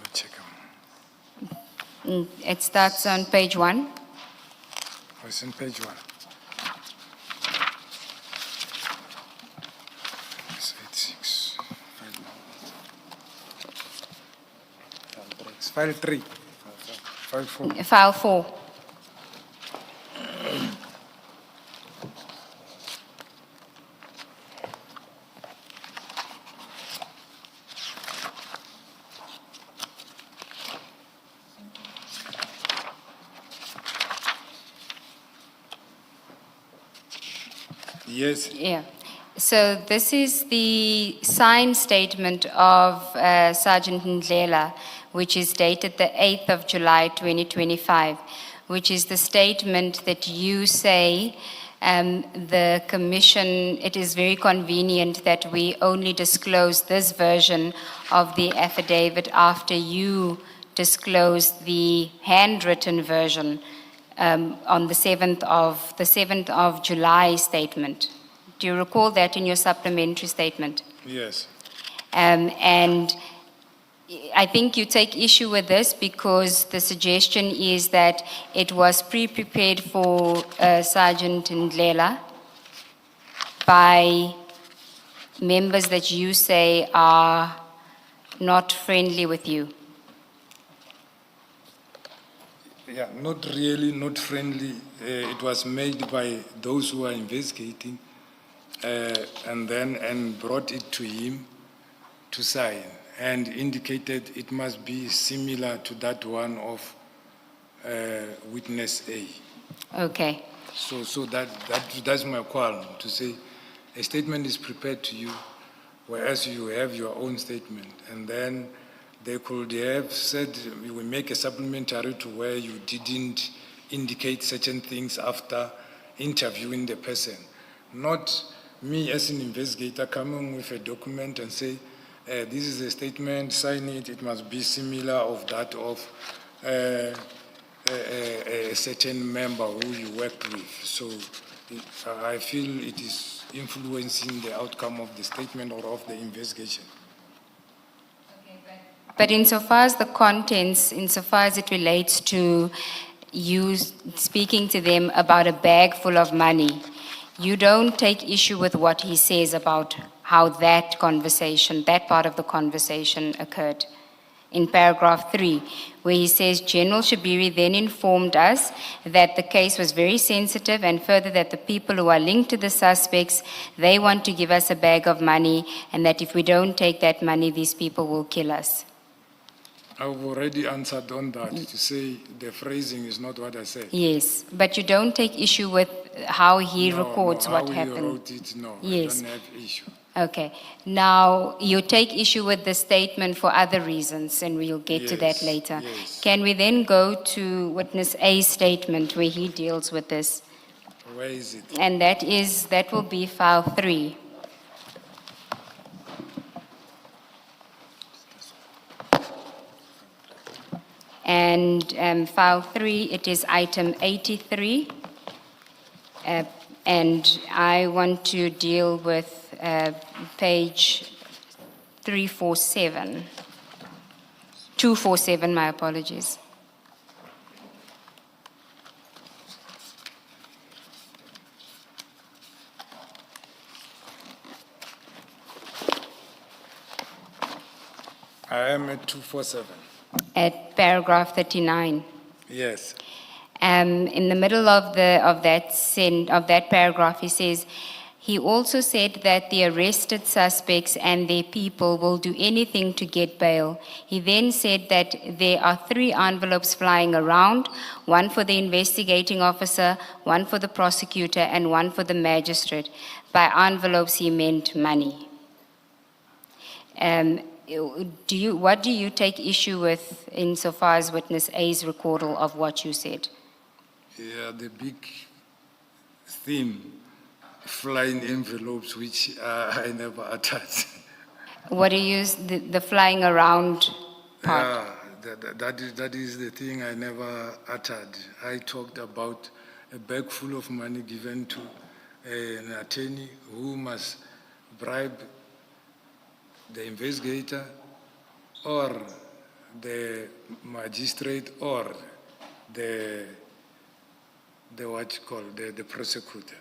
me check them. It starts on page 1. Oh, it's on page 1. It's 86. File 3. File 4. File 4. Yes. Yeah. So this is the signed statement of Sergeant Ndlela, which is dated the 8th of July 2025, which is the statement that you say the commission, it is very convenient that we only disclose this version of the affidavit after you disclose the handwritten version on the 7th of July statement. Do you recall that in your supplementary statement? Yes. And I think you take issue with this because the suggestion is that it was pre-prepared for Sergeant Ndlela by members that you say are not friendly with you. Yeah, not really, not friendly. It was made by those who are investigating and brought it to him to sign and indicated it must be similar to that one of witness A. Okay. So that's my qualm, to say a statement is prepared to you, whereas you have your own statement, and then they could have said we will make a supplementary to where you didn't indicate certain things after interviewing the person. Not me as an investigator coming with a document and say, this is a statement, sign it, it must be similar of that of a certain member who you worked with. So I feel it is influencing the outcome of the statement or of the investigation. But insofar as the contents, insofar as it relates to you speaking to them about a bag full of money, you don't take issue with what he says about how that conversation, that part of the conversation occurred. In paragraph 3, where he says, General Shibiri then informed us that the case was very sensitive, and further that the people who are linked to the suspects, they want to give us a bag of money, and that if we don't take that money, these people will kill us. I've already answered on that to say the phrasing is not what I said. Yes, but you don't take issue with how he records what how happened. He wrote it, no, Yes. I don't have issue. Okay. Now, you take issue with the statement for other reasons, and we'll get to that Yes, later. yes. Can we then go to witness A's statement where he deals with this? Where is it? And that will be file 3. And file 3, it is item 83. And I want to deal with page 347. 247, my apologies. I am at 247. At paragraph 39. Yes. In the middle of that paragraph, he says, he also said that the arrested suspects and their people will do anything to get bail. He then said that there are 3 envelopes flying around, one for the investigating officer, one for the prosecutor, and one for the magistrate. By envelopes, he meant money. What do you take issue with insofar as witness A's recordal of what you said? Yeah, the big theme, flying envelopes, which I never uttered. What do you use, the flying around part? Yeah, that is the thing I never uttered. I talked about a bag full of money given to an attorney who must bribe the investigator or the magistrate or the prosecutor.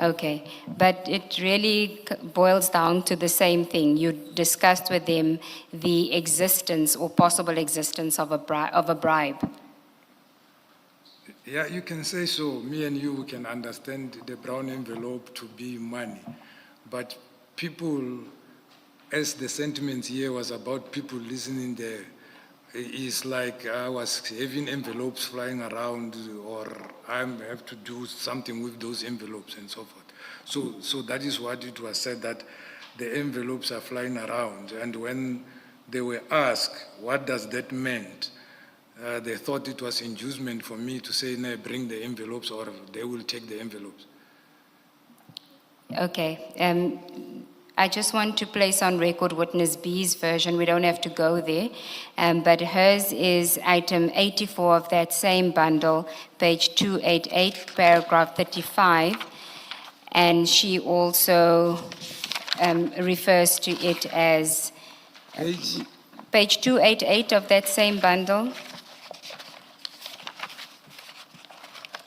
Okay, but it really boils down to the same thing. You discussed with them the existence or possible existence of a bribe. Yeah, you can say so. Me and you can understand the brown envelope to be money. But people, as the sentiment here was about people listening there, it's like I was having envelopes flying around, or I have to do something with those envelopes and so forth. So that is what it was said, that the envelopes are flying around. And when they were asked, what does that mean? They thought it was inducement for me to say, no, bring the envelopes or they will take the envelopes. Okay, I just want to place on record witness B's version. We don't have to go there, but hers is item 84 of that same bundle, page 288, paragraph 35, and she also refers to it as page 288 of that same bundle.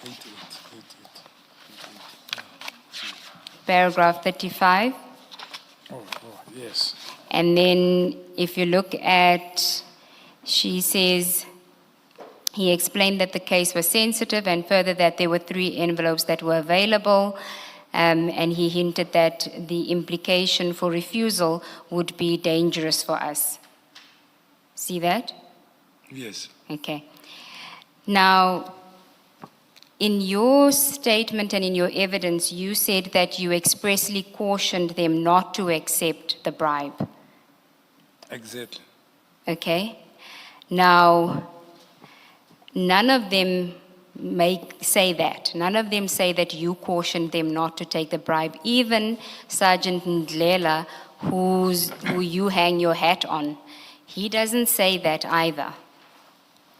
88. Paragraph 35. Oh, yes. And then if you look at, she says, he explained that the case was sensitive and further that there were 3 envelopes that were available. And he hinted that the implication for refusal would be dangerous for us. See that? Yes. Okay. Now, in your statement and in your evidence, you said that you expressly cautioned them not to accept the bribe. Exactly. Okay? Now, none of them say that. None of them say that you cautioned them not to take the bribe. Even Sergeant Ndlela, who you hang your hat on, he doesn't say that either.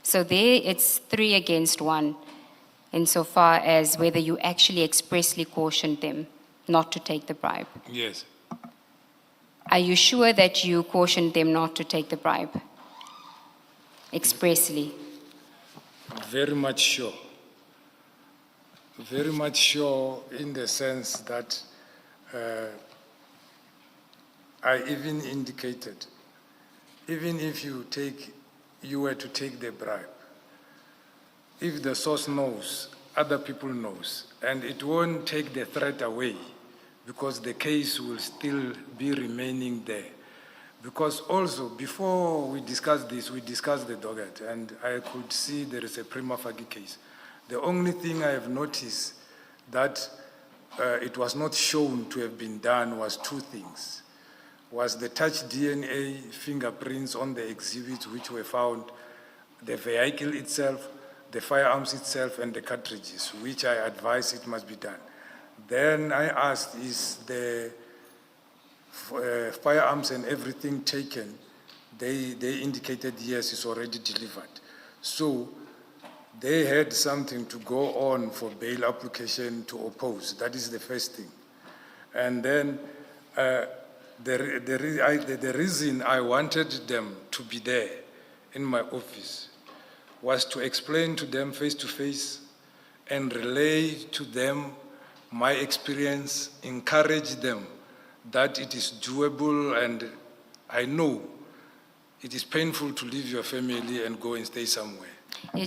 So there it's 3 against 1. Insofar as whether you actually expressly cautioned them not to take the bribe. Yes. Are you sure that you cautioned them not to take the bribe? Expressly. Very much sure. Very much sure in the sense that I even indicated, even if you were to take the bribe, if the source knows, other people knows, and it won't take the threat away because the case will still be remaining there. Because also, before we discussed this, we discussed the docket, and I could see there is a prima facie case. The only thing I have noticed that it was not shown to have been done was 2 things. Was the touch DNA fingerprints on the exhibits which were found, the vehicle itself, the firearms itself and the cartridges, which I advise it must be done. Then I asked, is the firearms and everything taken? They indicated yes, it's already delivered. So they had something to go on for bail application to oppose. That is the first thing. And then the reason I wanted them to be there in my office was to explain to them face to face and relay to them my experience, encourage them that it is doable, and I know it is painful to leave your family and go and stay somewhere.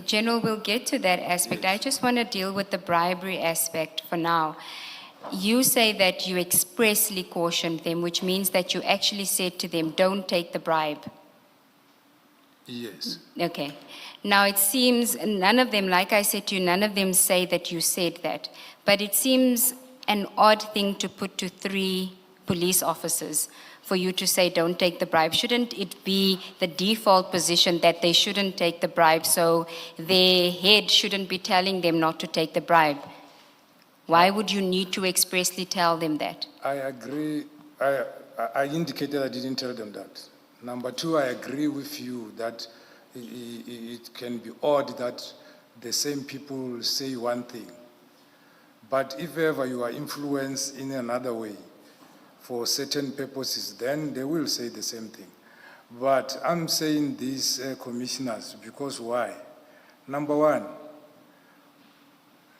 General, we'll get to that aspect. I just want to deal with the bribery aspect for now. You say that you expressly cautioned them, which means that you actually said to them, don't take the bribe. Yes. Okay. Now it seems none of them, like I said to you, none of them say that you said that. But it seems an odd thing to put to 3 police officers for you to say don't take the bribe. Shouldn't it be the default position that they shouldn't take the bribe, so their head shouldn't be telling them not to take the bribe? Why would you need to expressly tell them that? I agree. I indicated I didn't tell them that. Number 2, I agree with you that it can be odd that the same people say one thing. But if ever you are influenced in another way for certain purposes, then they will say the same thing. But I'm saying these commissioners because why? Number 1,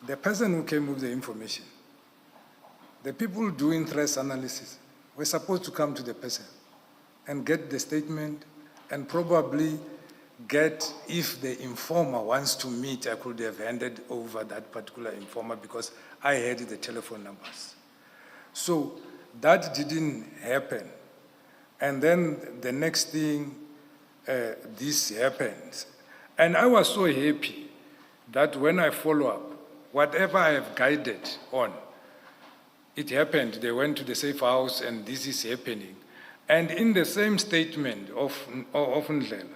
the person who came with the information, the people doing threat analysis, were supposed to come to the person and get the statement and probably get, if the informer wants to meet, I could have handed over that particular informer because I had the telephone numbers. So that didn't happen. And then the next thing, this happened. And I was so happy that when I follow up, whatever I have guided on, it happened. They went to the safe house and this is happening. And in the same statement of Ndlela,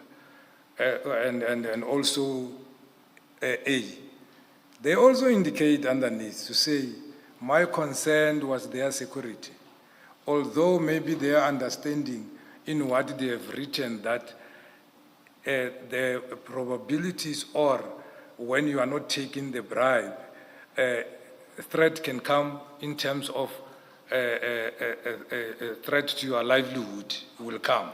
and also A, they also indicate underneath to say, my concern was their security. Although maybe their understanding in what they have written that the probabilities or when you are not taking the bribe, threat can come in terms of a threat to your livelihood will come.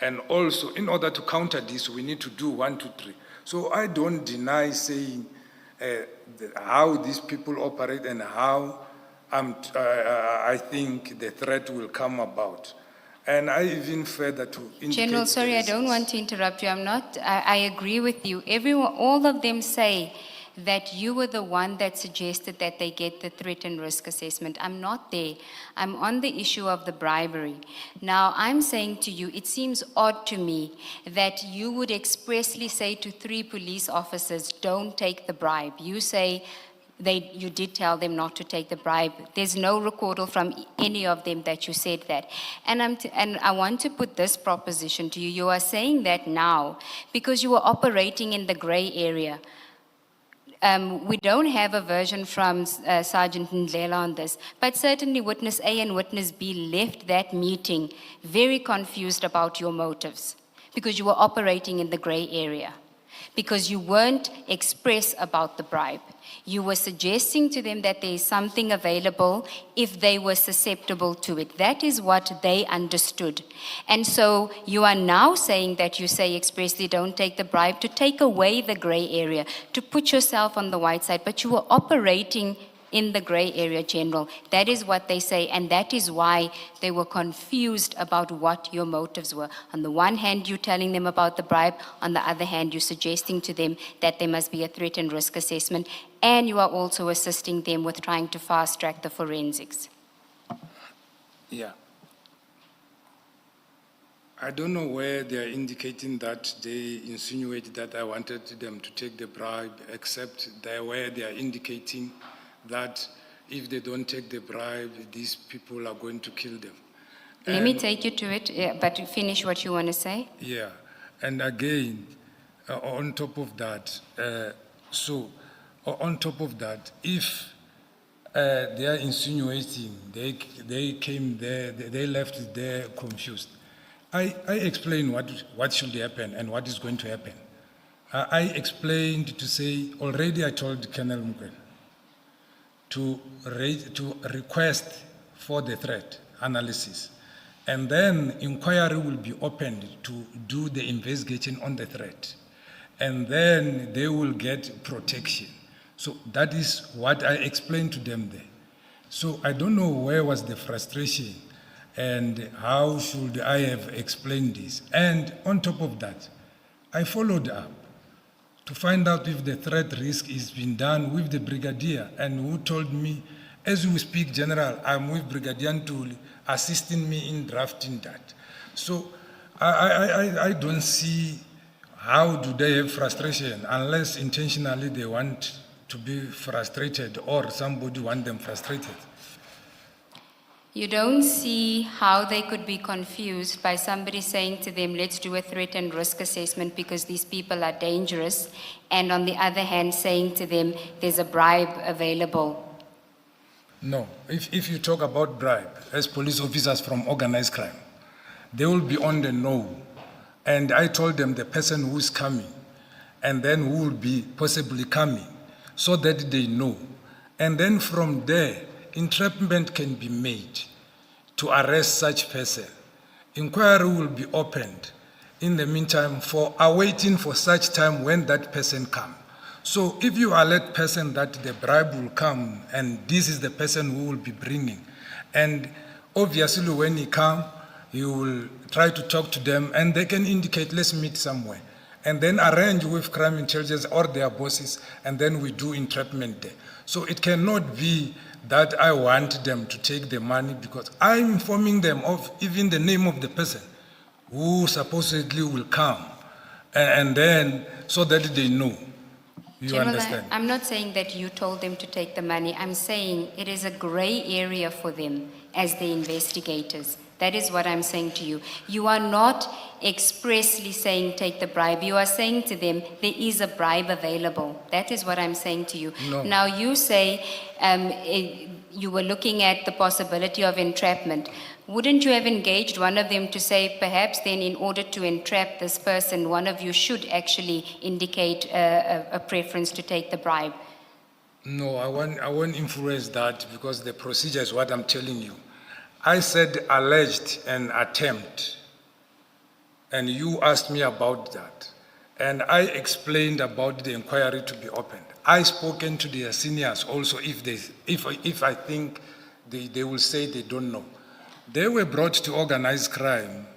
And also, in order to counter this, we need to do 1, 2, 3. So I don't deny saying how these people operate and how I think the threat will come about. And I even further to indicate... General, sorry, I don't want to interrupt you. I agree with you. All of them say that you were the one that suggested that they get the threat and risk assessment. I'm not there. I'm on the issue of the bribery. Now, I'm saying to you, it seems odd to me that you would expressly say to 3 police officers, don't take the bribe. You say you did tell them not to take the bribe. There's no recordal from any of them that you said that. And I want to put this proposition to you. You are saying that now because you were operating in the gray area. We don't have a version from Sergeant Ndlela on this, but certainly Witness A and Witness B left that meeting very confused about your motives because you were operating in the gray area, because you weren't express about the bribe. You were suggesting to them that there is something available if they were susceptible to it. That is what they understood. And so you are now saying that you say expressly don't take the bribe to take away the gray area, to put yourself on the white side, but you were operating in the gray area, General. That is what they say, and that is why they were confused about what your motives were. On the one hand, you're telling them about the bribe. On the other hand, you're suggesting to them that there must be a threat and risk assessment, and you are also assisting them with trying to fast-track the forensics. Yeah. I don't know where they are indicating that they insinuate that I wanted them to take the bribe, except where they are indicating that if they don't take the bribe, these people are going to kill them. Let me take you to it, but finish what you want to say. Yeah, and again, on top of that, So, on top of that, if they are insinuating, they came there, they left there confused. I explained what should happen and what is going to happen. I explained to say, already I told Colonel Mukwen to request for the threat analysis. And then inquiry will be opened to do the investigation on the threat. And then they will get protection. So that is what I explained to them there. So I don't know where was the frustration and how should I have explained this. And on top of that, I followed up to find out if the threat risk is being done with the brigadier, and who told me, as we speak, General, I'm with Brigadier Ntuli, assisting me in drafting that. So I don't see how do they have frustration unless intentionally they want to be frustrated or somebody want them frustrated. You don't see how they could be confused by somebody saying to them, let's do a threat and risk assessment because these people are dangerous, and on the other hand saying to them, there's a bribe available. No, if you talk about bribe, as police officers from organized crime, they will be on the know. And I told them the person who is coming, and then who will be possibly coming, so that they know. And then from there, entrapment can be made to arrest such person. Inquiry will be opened in the meantime for awaiting for such time when that person comes. So if you alert person that the bribe will come and this is the person who will be bringing, and obviously when he comes, you will try to talk to them and they can indicate, let's meet somewhere, and then arrange with crime intelligence or their bosses, and then we do entrapment there. So it cannot be that I want them to take the money because I'm informing them of even the name of the person who supposedly will come, and then so that they know. You General, understand? I'm not saying that you told them to take the money. I'm saying it is a gray area for them as the investigators. That is what I'm saying to you. You are not expressly saying take the bribe. You are saying to them there is a bribe available. That is what I'm saying to you. No. Now you say you were looking at the possibility of entrapment. Wouldn't you have engaged one of them to say perhaps then in order to entrap this person, one of you should actually indicate a preference to take the bribe? No, I won't influence that because the procedure is what I'm telling you. I said alleged and attempt, and you asked me about that. And I explained about the inquiry to be opened. I spoken to their seniors also if I think they will say they don't know. They were brought to organized crime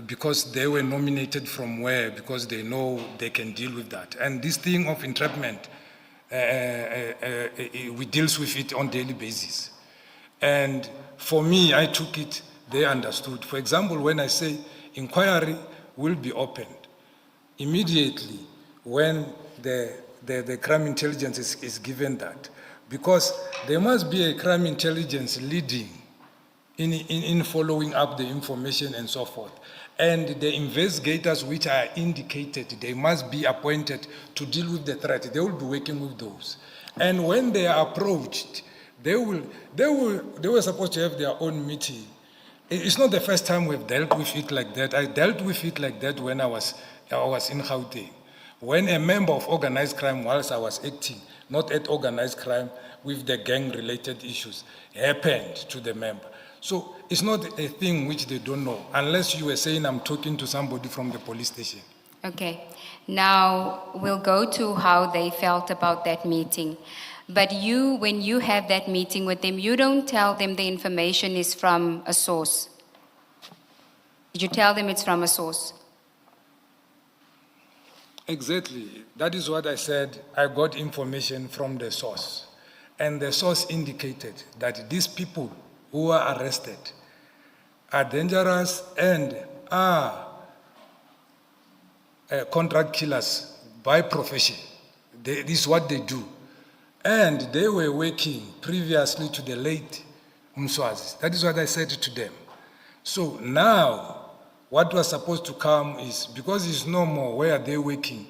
because they were nominated from where, because they know they can deal with that. And this thing of entrapment, we deals with it on a daily basis. And for me, I took it, they understood. For example, when I say inquiry will be opened, immediately when the crime intelligence is given that, because there must be a crime intelligence leading in following up the information and so forth. And the investigators which are indicated, they must be appointed to deal with the threat. They will be working with those. And when they are approached, they were supposed to have their own meeting. It's not the first time we've dealt with it like that. I dealt with it like that when I was in Gauteng. When a member of organized crime, whilst I was acting, not at organized crime, with the gang-related issues, happened to the member. So it's not a thing which they don't know, unless you were saying I'm talking to somebody from the police station. Okay. Now we'll go to how they felt about that meeting. But you, when you have that meeting with them, you don't tell them the information is from a source. Did you tell them it's from a source? Exactly. That is what I said. I got information from the source. And the source indicated that these people who are arrested are dangerous and are contract killers by profession. This is what they do. And they were working previously to the late Mswazi. That is what I said to them. So now, what was supposed to come is, because it's no more where are they working,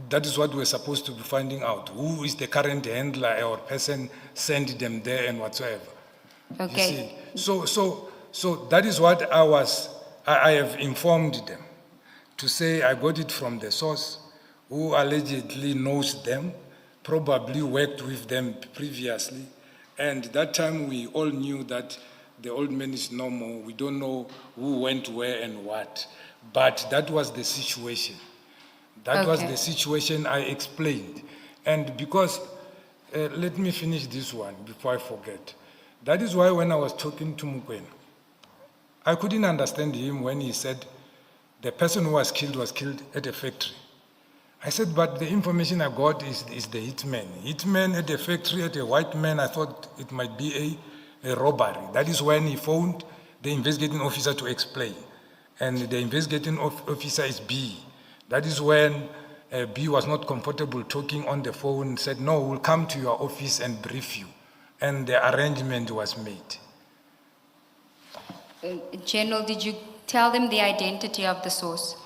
That is what we're supposed to be finding out. Who is the current handler or person sent them there and whatsoever. You Okay. see? So that is what I have informed them to say I got it from the source who allegedly knows them, probably worked with them previously. And that time we all knew that the old man is no more. We don't know who went where and what. But that was the situation. That was Okay. the situation I explained. And because, let me finish this one before I forget. That is why when I was talking to Mukwena, I couldn't understand him when he said the person who was killed at a factory. I said, but the information I got is the hitman. Hitman at a factory, at a white man, I thought it might be a robbery. That is when he phoned the investigating officer to explain. And the investigating officer is B. That is when B was not comfortable talking on the phone and said, no, we'll come to your office and brief you. And the arrangement was made. General, did you tell them the identity of the source?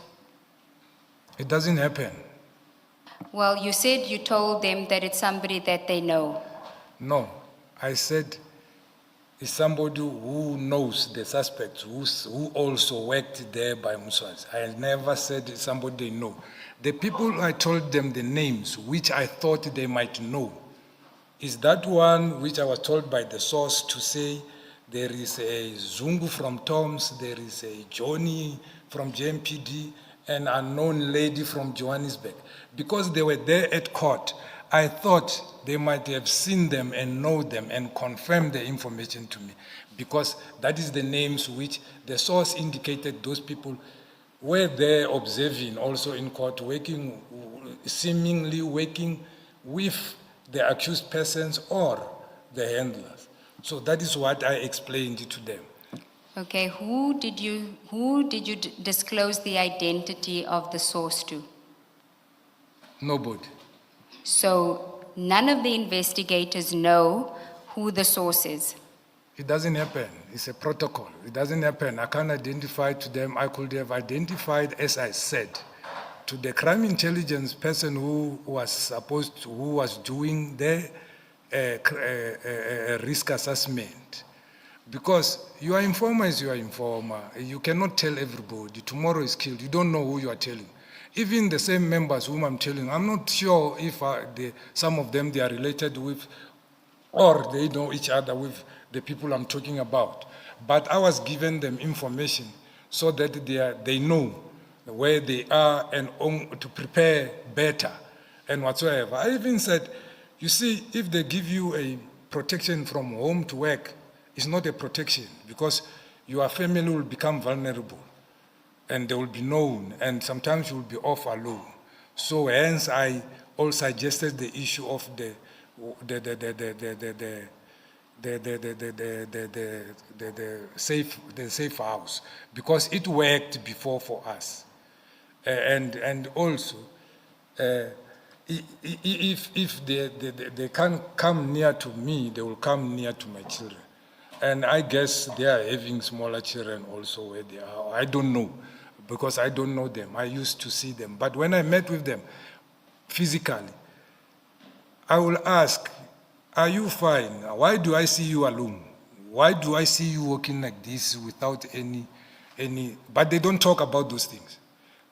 It doesn't happen. Well, you said you told them that it's somebody that they know. No, I said it's somebody who knows the suspects, who also worked there by Muswas. I never said it's somebody they know. The people I told them the names, which I thought they might know, is that one which I was told by the source to say there is a Zungu from Tom's, there is a Johnny from JMPD, an unknown lady from Johannesburg. Because they were there at court, I thought they might have seen them and know them and confirm the information to me. Because that is the names which the source indicated those people were there observing also in court, seemingly working with the accused persons or the handlers. So that is what I explained to them. Okay, who did you disclose the identity of the source to? Nobody. So none of the investigators know who the source is. It doesn't happen. It's a protocol. It doesn't happen. I can't identify to them. I could have identified, as I said, to the crime intelligence person who was doing the risk assessment. Because your informer is your informer. You cannot tell everybody. Tomorrow is killed. You don't know who you are telling. Even the same members whom I'm telling, I'm not sure if some of them they are related with or they know each other with the people I'm talking about. But I was giving them information so that they know where they are and to prepare better and whatsoever. I even said, you see, if they give you a protection from home to work, it's not a protection because your family will become vulnerable and they will be known and sometimes you will be off alone. So hence I also suggested the issue of the safe house because it worked before for us. And also, if they can't come near to me, they will come near to my children. And I guess they are having smaller children also where they are. I don't know, because I don't know them. I used to see them. But when I met with them physically, I will ask, are you fine? Why do I see you alone? Why do I see you walking like this without any, but they don't talk about those things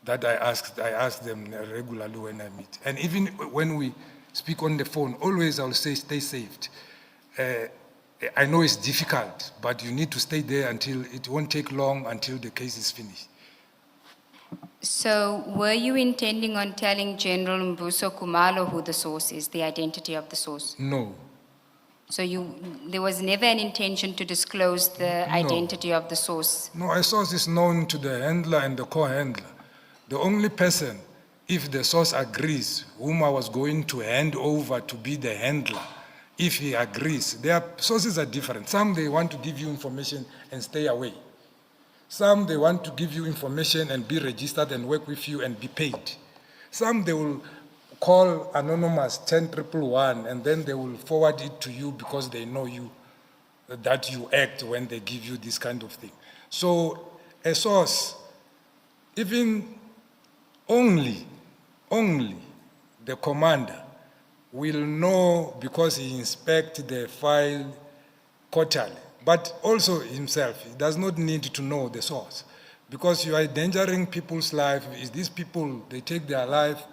that I ask them regularly when I meet. And even when we speak on the phone, always I'll say, stay safe. I know it's difficult, but you need to stay there until, it won't take long until the case is finished. So were you intending on telling General Mbuso Kumalo who the source is, the identity of the source? No. So there was never an intention to disclose the identity of the source? No, a source is known to the handler and the co-handler. The only person, if the source agrees, whom I was going to hand over to be the handler, if he agrees, their sources are different. Some they want to give you information and stay away. Some they want to give you information and be registered and work with you and be paid. Some they will call anonymous 10111 and then they will forward it to you because they know you, that you act when they give you this kind of thing. So a source, even only the commander will know because he inspects the file quarterly, but also himself, he does not need to know the source. Because you are endangering people's life. Is these people, they take their life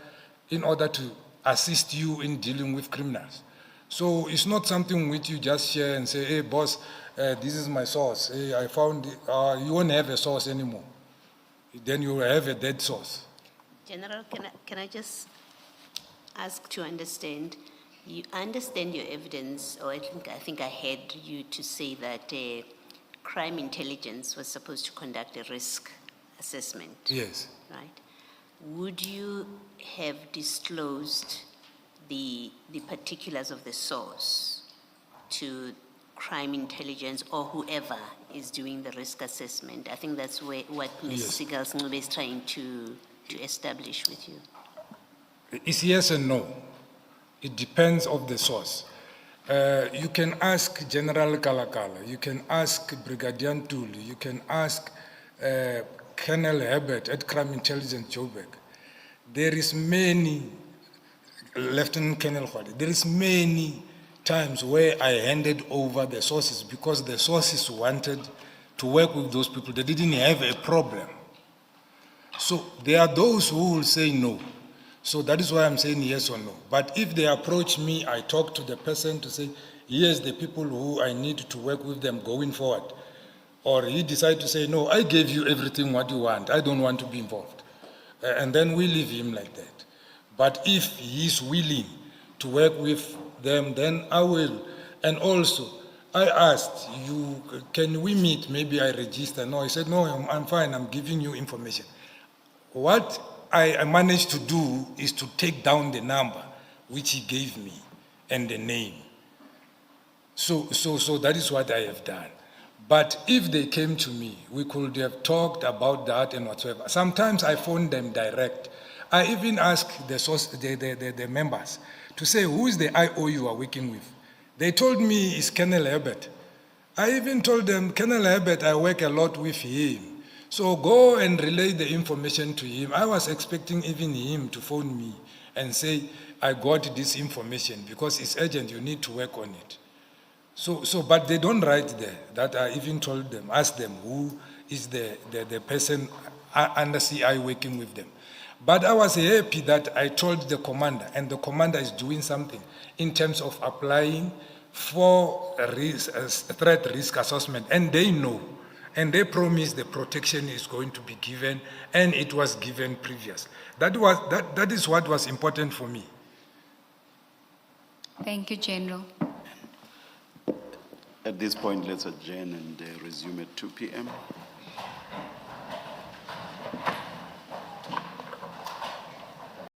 in order to assist you in dealing with criminals. So it's not something which you just share and say, hey boss, this is my source. Hey, I found it. You won't have a source anymore. Then you will have a dead source. General, can I just ask to understand? You understand your evidence, or I think I heard you to say that crime intelligence was supposed to conduct a risk assessment. Yes. Right. Would you have disclosed the particulars of the source to crime intelligence or whoever is doing the risk assessment? I think that's what Ms. Yes. Sigals is trying to establish with you. It's yes and no. It depends on the source. You can ask General Kalakala, you can ask Brigadier Ntuli, you can ask Colonel Herbert at Crime Intelligence Joburg. There is many, Lieutenant Colonel Khwadi, there is many times where I handed over the sources because the sources wanted to work with those people. They didn't have a problem. So there are those who will say no. So that is why I'm saying yes or no. But if they approach me, I talk to the person to say, here's the people who I need to work with them going forward. Or he decides to say, no, I gave you everything what you want. I don't want to be involved. And then we leave him like that. But if he is willing to work with them, then I will. And also, I asked you, can we meet? Maybe I register. No, he said, no, I'm fine. I'm giving you information. What I managed to do is to take down the number which he gave me and the name. So that is what I have done. But if they came to me, we could have talked about that and whatsoever. Sometimes I phone them direct. I even ask the members to say, who is the IO you are working with? They told me it's Colonel Herbert. I even told them, Colonel Herbert, I work a lot with him. So go and relay the information to him. I was expecting even him to phone me and say, I got this information because it's urgent, you need to work on it. But they don't write there. That I even told them, asked them who is the person under CI working with them. But I was happy that I told the commander, and the commander is doing something in terms of applying for threat risk assessment, and they know. And they promise the protection is going to be given, and it was given previously. That is what was important for me. Thank you, General. At this point, let's adjourn and resume at 2 p.m.